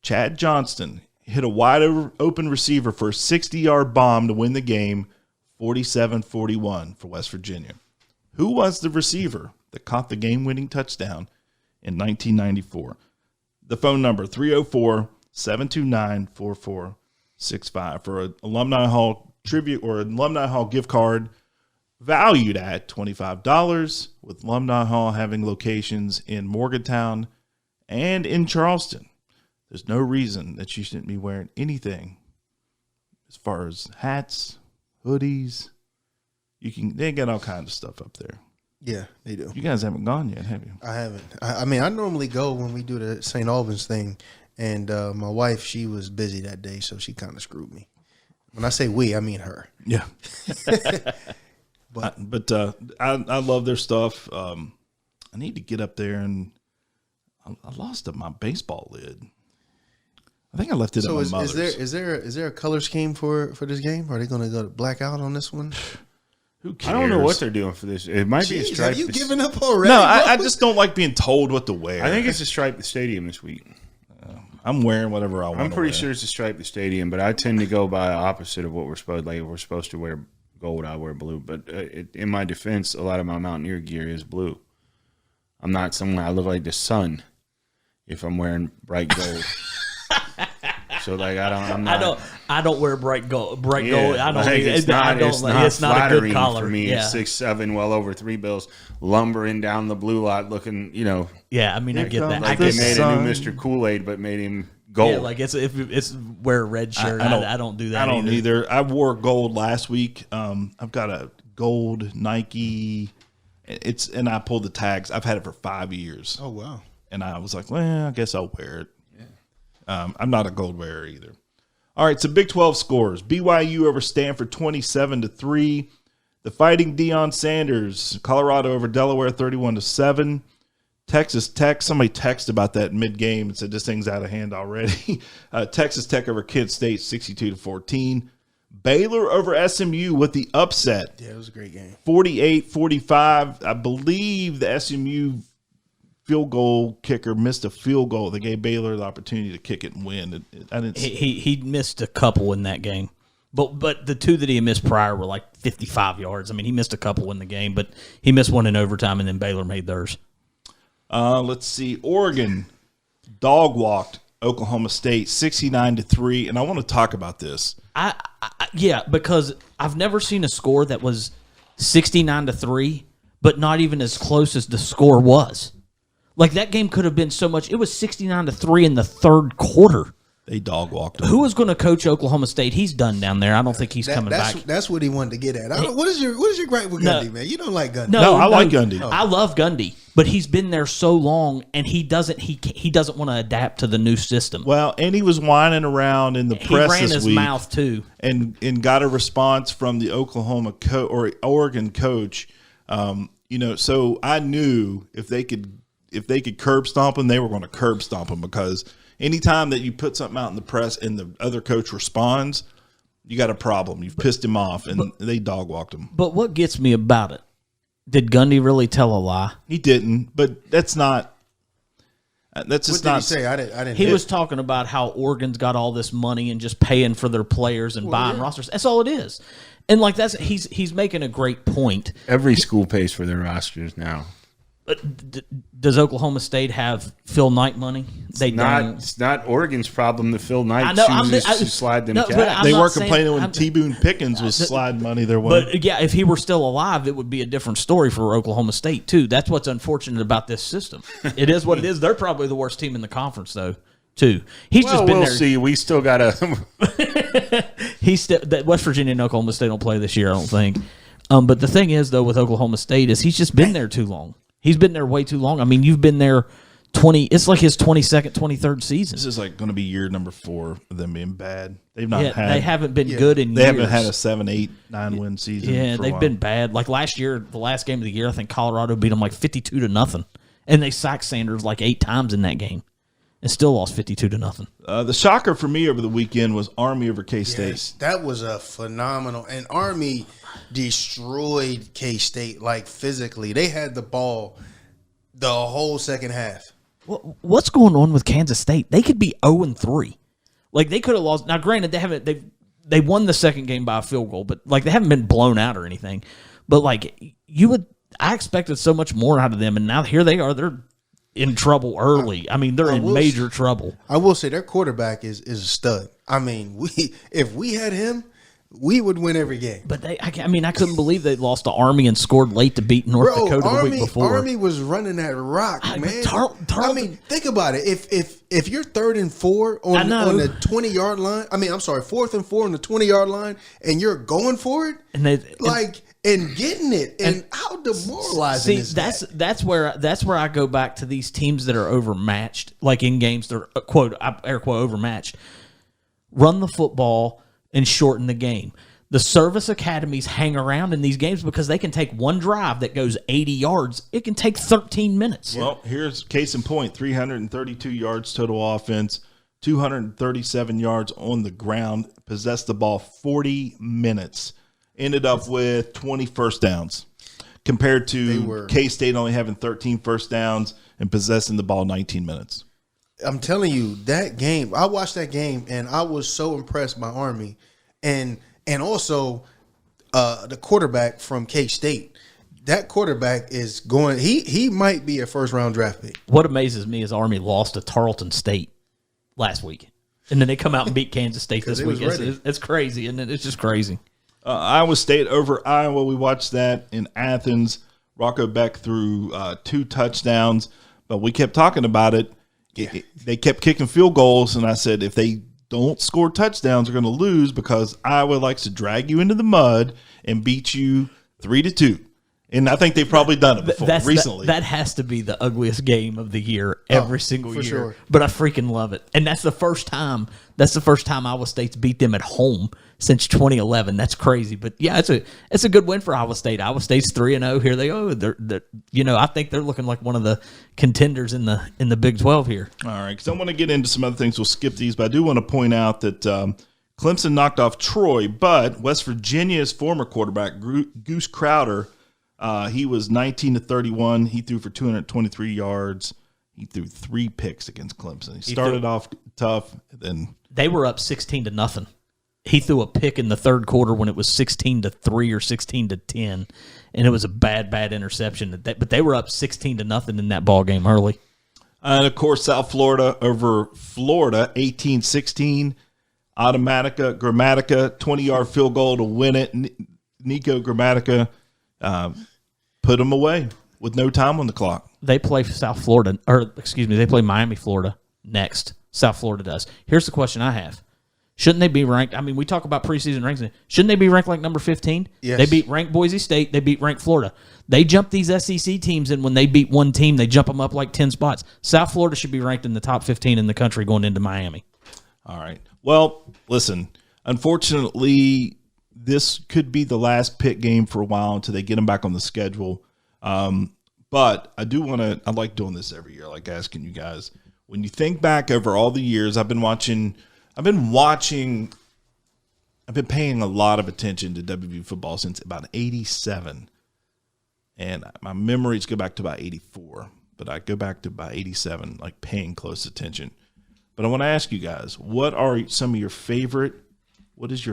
Chad Johnston hit a wide open receiver for a 60-yard bomb to win the game, 47-41 for West Virginia. Who was the receiver that caught the game-winning touchdown in 1994? The phone number, 304 729-4465 for an Alumni Hall tribute or an Alumni Hall gift card valued at $25, with Alumni Hall having locations in Morgantown and in Charleston. There's no reason that you shouldn't be wearing anything as far as hats, hoodies. They got all kinds of stuff up there. Yeah, they do. You guys haven't gone yet, have you? I haven't. I mean, I normally go when we do the St. Albans thing, and my wife, she was busy that day, so she kind of screwed me. When I say we, I mean her. Yeah. But I love their stuff. I need to get up there, and I lost my baseball lid. I think I left it at my mother's. Is there a color scheme for this game? Are they going to go blackout on this one? Who cares? I don't know what they're doing for this. It might be a stripe. Have you given up already? No, I just don't like being told what to wear. I think it's a stripe the stadium this week. I'm wearing whatever I want. I'm pretty sure it's a stripe the stadium, but I tend to go by opposite of what we're supposed. Like if we're supposed to wear gold, I wear blue. But in my defense, a lot of my Mountaineer gear is blue. I'm not someone. I look like the sun if I'm wearing bright gold. So like I don't wear bright gold. Bright yeah, gold. I don't. Like, it's not a good color for me. Yeah. It's 6'7", well over 3 bills, lumbering down the blue lot, looking. Yeah, I mean, I get that. Like they made a new Mr. Kool-Aid, but made him gold. Yeah, like it's wear a red shirt. I don't do that. I don't either. I wore gold last week. I've got a gold Nike. And I pulled the tags. I've had it for 5 years. Oh wow! And I was like, well, I guess I'll wear it. I'm not a gold wearer either. All right, so Big 12 scores. BYU over Stanford 27-3. The Fighting Deion Sanders, Colorado over Delaware 31-7. Texas Tech, somebody texted about that mid-game and said this thing's out of hand already. Texas Tech over Kent State 62-14. Baylor over SMU with the upset. Yeah, it was a great game. 48-45. I believe the SMU field goal kicker missed a field goal. They gave Baylor the opportunity to kick it and win. He missed a couple in that game, but the two that he missed prior were like 55 yards. I mean, he missed a couple in the game, but he missed one in overtime, and then Baylor made theirs. Let's see. Oregon dog walked Oklahoma State 69-3, and I want to talk about this. Yeah, because I've never seen a score that was 69-3, but not even as close as the score was. Like, that game could have been so much. It was 69-3 in the third quarter. They dog walked them. Who was going to coach Oklahoma State? He's done down there. I don't think he's coming back. That's what he wanted to get at. What is your gripe with Gundy, man? You don't like Gundy. No, I like Gundy. I love Gundy, but he's been there so long, and he doesn't want to adapt to the new system. Well, and he was whining around in the press this week. He ran his mouth too, and got a response from the Oregon coach. So I knew if they could curb stomp him, they were going to curb stomp him, because anytime that you put something out in the press and the other coach responds, you got a problem. You've pissed him off, and they dog walked him. But what gets me about it, did Gundy really tell a lie? He didn't, but that's not. That's just not. What did he say? I didn't. He was talking about how Oregon's got all this money and just paying for their players and buying rosters. That's all it is. And like he's making a great point. Every school pays for their rosters now. But does Oklahoma State have Phil Knight money? It's not Oregon's problem that Phil Knight chooses to slide them cash. They weren't complaining when T-Boone Pickens was sliding money their way. But yeah, if he were still alive, it would be a different story for Oklahoma State too. That's what's unfortunate about this system. It is what it is. They're probably the worst team in the conference, though. Too. He's just been there. We'll see. We still got to. West Virginia and Oklahoma State don't play this year, I don't think. But the thing is, though, with Oklahoma State is he's just been there too long. He's been there way too long. I mean, you've been there 20. It's like his 22nd, 23rd season. This is like going to be year number 4 of them being bad. They've not had. They haven't been good in years. They haven't had a 7, 8, 9 win season. Yeah, they've been bad. Like last year, the last game of the year, I think Colorado beat them like 52-0, and they sacked Sanders like 8 times in that game, and still lost 52-0. The shocker for me over the weekend was Army over K-State. Yes, that was a phenomenal. And Army destroyed K-State, like physically. They had the ball the whole second half. What's going on with Kansas State? They could be 0-3. Like, they could have lost. Now, granted, they won the second game by a field goal, but like they haven't been blown out or anything. But like I expected so much more out of them, and now here they are. in trouble early. I mean, they're in major trouble. I will say their quarterback is a stud. I mean, if we had him, we would win every game. But I couldn't believe they lost to Army and scored late to beat North Dakota the week before. Army was running that rock, man. I mean, think about it. If you're 3rd and 4 on the 20-yard line, I'm sorry, 4th and 4 on the 20-yard line, and you're going for it, and getting it, and how demoralizing is that? That's where I go back to these teams that are overmatched, like in games they're quote air quote overmatched. Run the football and shorten the game. The service academies hang around in these games because they can take one drive that goes 80 yards. It can take 13 minutes. Well, here's case in point, 332 yards total offense, 237 yards on the ground, possessed the ball 40 minutes, ended up with 20 first downs compared to K-State only having 13 first downs and possessing the ball 19 minutes. I'm telling you, that game, I watched that game, and I was so impressed by Army. And also the quarterback from K-State. That quarterback is going – he might be a first-round draft pick. What amazes me is Army lost to Tarleton State last week. And then they come out and beat Kansas State this week. It's crazy, and it's just crazy. Iowa State over Iowa. We watched that in Athens. Rocco Beck threw 2 touchdowns, but we kept talking about it. They kept kicking field goals, and I said if they don't score touchdowns, they're going to lose because Iowa likes to drag you into the mud and beat you 3-2. And I think they've probably done it before recently. That has to be the ugliest game of the year every single year. Sure. But I freaking love it. And that's the first time Iowa State's beat them at home since 2011. That's crazy. But yeah, it's a good win for Iowa State. Iowa State's 3-0. Here they go. I think they're looking like one of the contenders in the Big 12 here. All right, because I want to get into some other things. We'll skip these, but I do want to point out that Clemson knocked off Troy, but West Virginia's former quarterback Goose Crowder. He was 19-31. He threw for 223 yards. He threw 3 picks against Clemson. He started off tough. Then they were up 16-0. He threw a pick in the third quarter when it was 16-3 or 16-10, and it was a bad interception. But they were up 16-0 in that ball game early. And of course, South Florida over Florida, 18-16. Automatica, Grammatica, 20-yard field goal to win it. Nico Grammatica put them away with no time on the clock. They play they play Miami, Florida next. South Florida does. Here's the question I have. Shouldn't they be ranked? I mean, we talk about preseason rankings. Shouldn't they be ranked like number 15? Yes. They beat ranked Boise State. They beat ranked Florida. They jump these SEC teams, and when they beat one team, they jump them up like 10 spots. South Florida should be ranked in the top 15 in the country going into Miami. All right. Well, listen, unfortunately, this could be the last pit game for a while until they get them back on the schedule. But I like doing this every year, like asking you guys, when you think back over all the years, I've been paying a lot of attention to WVU football since about 87. And my memories go back to about 84, but I go back to about 87, like paying close attention. But I want to ask you guys, what is your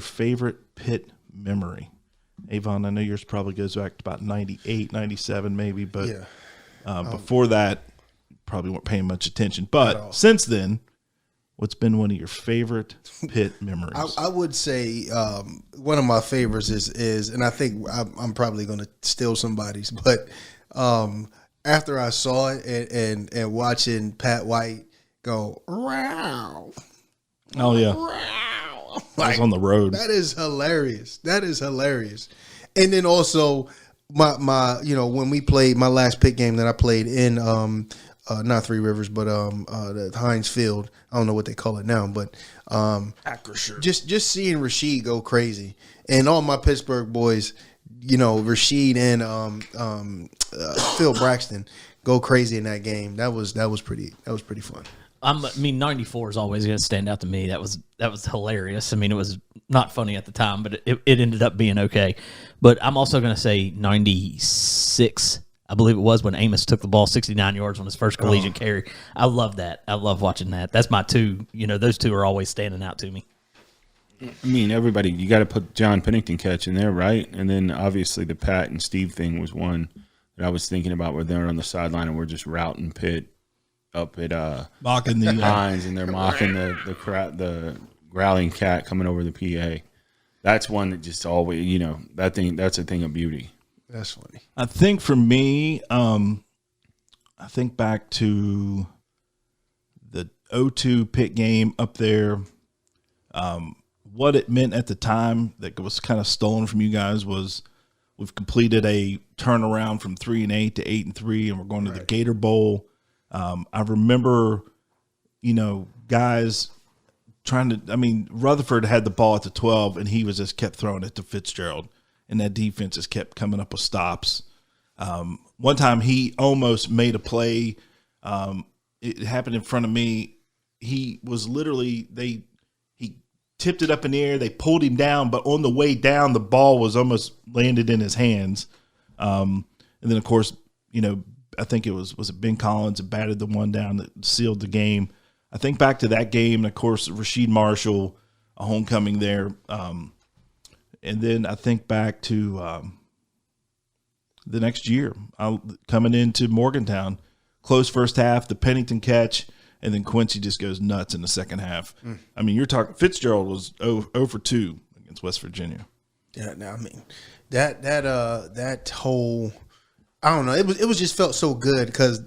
favorite pit memory? Avon, I know yours probably goes back to about 98, 97 maybe, but before that, you probably weren't paying much attention. But since then, what's been one of your favorite pit memories? I would say one of my favorites is, and I think I'm probably going to steal somebody's, but after I saw it and watching Pat White go, wow. Oh, yeah. I was on the road. That is hilarious. And then also my when we played my last pit game that I played in not Three Rivers, but the Heinz Field. I don't know what they call it now, but just seeing Rasheed go crazy and all my Pittsburgh boys, Rasheed and Phil Braxton go crazy in that game. That was pretty fun. 94 is always going to stand out to me. That was hilarious. I mean, it was not funny at the time, but it ended up being okay. But I'm also going to say 96, I believe it was, when Amos took the ball 69 yards on his first collegiate carry. I love that. I love watching that. That's my two. Those two are always standing out to me. I mean, everybody, you got to put John Pennington catch in there, right? And then obviously the Pat and Steve thing was one that I was thinking about where they're on the sideline and we're just routing Pitt. up at mocking the Hines, and they're mocking the growling cat coming over the PA. That's one that just always, that's a thing of beauty. That's funny. I think for me, I think back to the 0-2 Pitt game up there. What it meant at the time that was kind of stolen from you guys was we've completed a turnaround from 3-8 to 8-3, and we're going to the Gator Bowl. I remember, guys Rutherford had the ball at the 12, and he was just kept throwing it to Fitzgerald, and that defense just kept coming up with stops. One time he almost made a play. It happened in front of me. He was literally he tipped it up in the air. They pulled him down, but on the way down, the ball was almost landed in his hands. And then, of course, I think it was it Ben Collins that batted the one down that sealed the game. I think back to that game, and of course, Rasheed Marshall, a homecoming there. And then I think back to the next year, coming into Morgantown, close first half, the Pennington catch, and then Quincy just goes nuts in the second half. I mean, you're talking Fitzgerald was 0 for 2 against West Virginia. Yeah, no, I mean that whole, I don't know, it was just felt so good because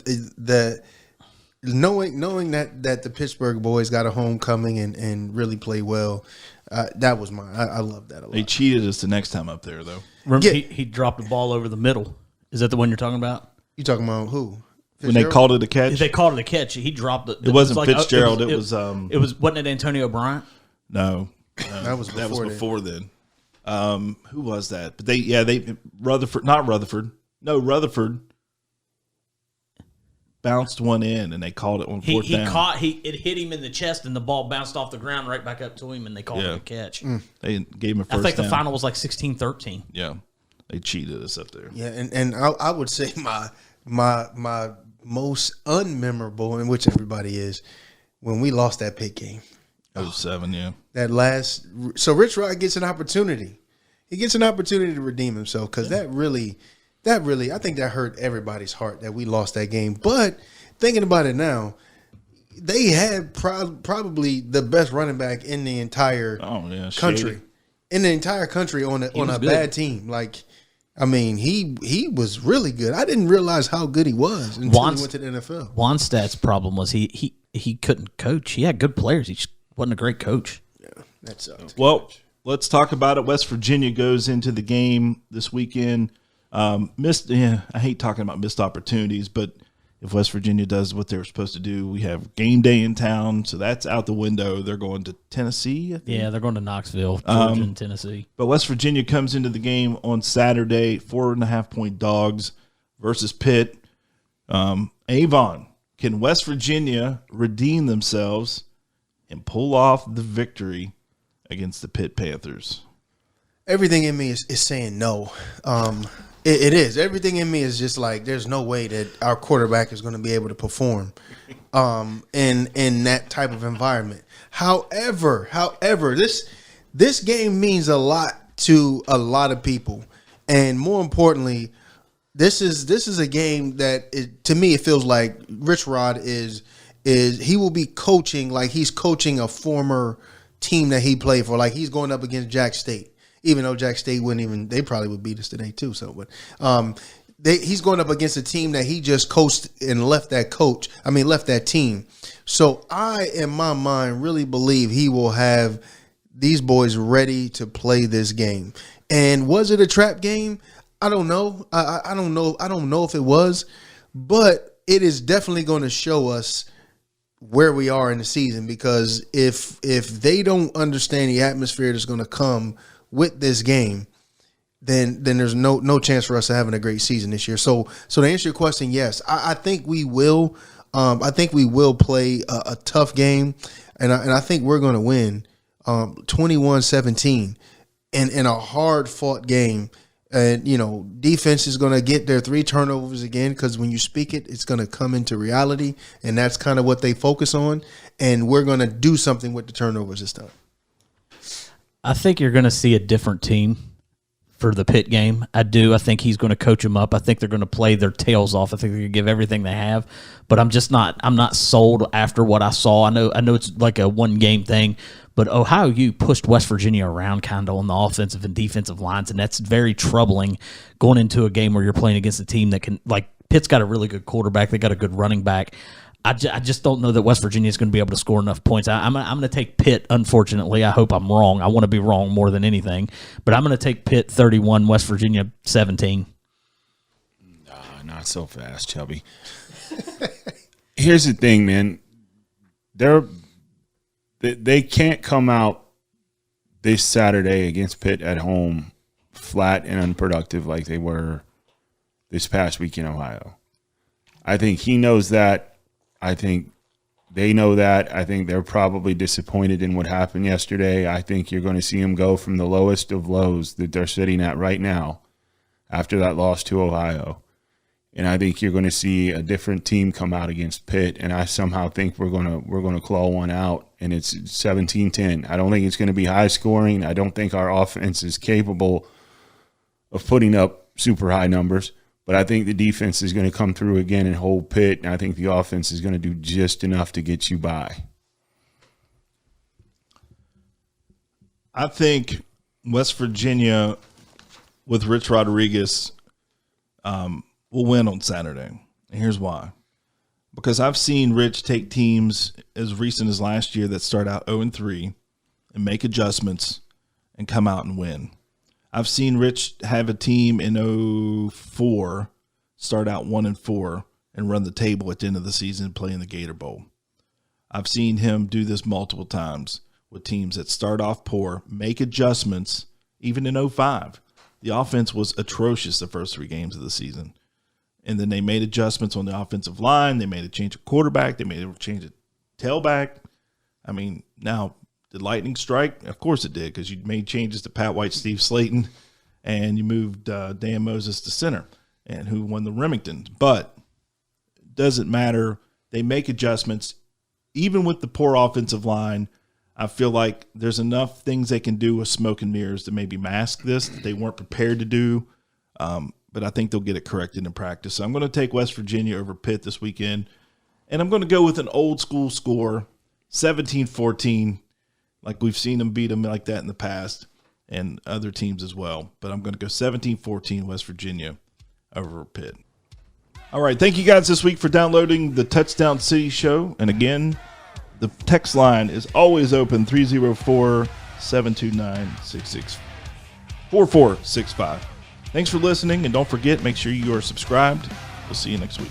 knowing that the Pittsburgh boys got a homecoming and really play well, that was mine. I love that a lot. They cheated us the next time up there, though. Remember, he dropped the ball over the middle. Is that the one you're talking about? You talking about who? When they called it a catch? They called it a catch. He dropped it. It wasn't Fitzgerald. It was wasn't it Antonio Bryant? No. That was before then. Who was that? But Rutherford bounced one in, and they called it on fourth down. It hit him in the chest, and the ball bounced off the ground right back up to him, and they called it a catch. They gave him a first down. I think the final was like 16-13. Yeah, they cheated us up there. Yeah, and I would say my most unmemorable, in which everybody is, when we lost that Pitt game. 07, yeah. That last, so Rich Rod gets an opportunity. He gets an opportunity to redeem himself because that really, I think that hurt everybody's heart that we lost that game. But thinking about it now, they had probably the best running back in the entire country. In the entire country on a bad team. Like, I mean, he was really good. I didn't realize how good he was until he went to the NFL. Wannstedt's problem was he couldn't coach. He had good players. He just wasn't a great coach. Yeah, that sucked. Well, let's talk about it. West Virginia goes into the game this weekend. I hate talking about missed opportunities, but if West Virginia does what they're supposed to do, we have game day in town, so that's out the window. They're going to Tennessee, I think. Yeah, they're going to Knoxville, Georgia, and Tennessee. But West Virginia comes into the game on Saturday, 4.5-point dogs versus Pitt. Avon, can West Virginia redeem themselves and pull off the victory against the Pitt Panthers? Everything in me is saying no. It is. Everything in me is just like, there's no way that our quarterback is going to be able to perform in that type of environment. However, this game means a lot to a lot of people, and more importantly, this is a game that to me it feels like Rich Rod is he will be coaching like he's coaching a former team that he played for, like he's going up against Jack State. Even though Jack State they probably would beat us today too. So, but he's going up against a team that he just coached and left that team. So I, in my mind, really believe he will have these boys ready to play this game. And was it a trap game? I don't know. I don't know. I don't know if it was, but it is definitely going to show us where we are in the season, because if they don't understand the atmosphere that's going to come with this game, then there's no chance for us to having a great season this year. So to answer your question, yes, I think we will. I think we will play a tough game, and I think we're going to win 21-17 in a hard fought game. And defense is going to get their 3 turnovers again, because when you speak it, it's going to come into reality, and that's kind of what they focus on. And we're going to do something with the turnovers this time. I think you're going to see a different team for the Pitt game. I do. I think he's going to coach them up. I think they're going to play their tails off. I think they're going to give everything they have. But I'm not sold after what I saw. I know it's like a one-game thing, but Ohio U pushed West Virginia around kind of on the offensive and defensive lines, and that's very troubling going into a game where you're playing against a team that can, like, Pitt's got a really good quarterback. They got a good running back. I just don't know that West Virginia is going to be able to score enough points. I'm going to take Pitt, unfortunately. I hope I'm wrong. I want to be wrong more than anything. But I'm going to take Pitt 31, West Virginia 17. Nah, not so fast, Chubby. Here's the thing, man. They can't come out this Saturday against Pitt at home flat and unproductive like they were this past week in Ohio. I think he knows that. I think they know that. I think they're probably disappointed in what happened yesterday. I think you're going to see them go from the lowest of lows that they're sitting at right now after that loss to Ohio. And I think you're going to see a different team come out against Pitt. And I somehow think we're going to claw one out, and it's 17-10. I don't think it's going to be high scoring. I don't think our offense is capable of putting up super high numbers. But I think the defense is going to come through again and hold Pitt, and I think the offense is going to do just enough to get you by. I think West Virginia with Rich Rodriguez will win on Saturday. And here's why. Because I've seen Rich take teams as recent as last year that start out 0-3 and make adjustments and come out and win. I've seen Rich have a team in 04 start out 1-4 and run the table at the end of the season and play in the Gator Bowl. I've seen him do this multiple times with teams that start off poor, make adjustments, even in 05. The offense was atrocious the first 3 games of the season. And then they made adjustments on the offensive line. They made a change of quarterback. They made a change of tailback. I mean, now, did lightning strike? Of course it did, because you made changes to Pat White, Steve Slayton, and you moved Dan Moses to center, and who won the Remington. But it doesn't matter. They make adjustments. Even with the poor offensive line, I feel like there's enough things they can do with smoke and mirrors to maybe mask this that they weren't prepared to do. But I think they'll get it corrected in practice. So I'm going to take West Virginia over Pitt this weekend, and I'm going to go with an old school score, 17-14. Like we've seen them beat them like that in the past and other teams as well. But I'm going to go 17-14 West Virginia over Pitt. All right. Thank you guys this week for downloading the Touchdown City show. And again, the text line is always open, 304-729-4465. Thanks for listening. And don't forget, make sure you are subscribed. We'll see you next week.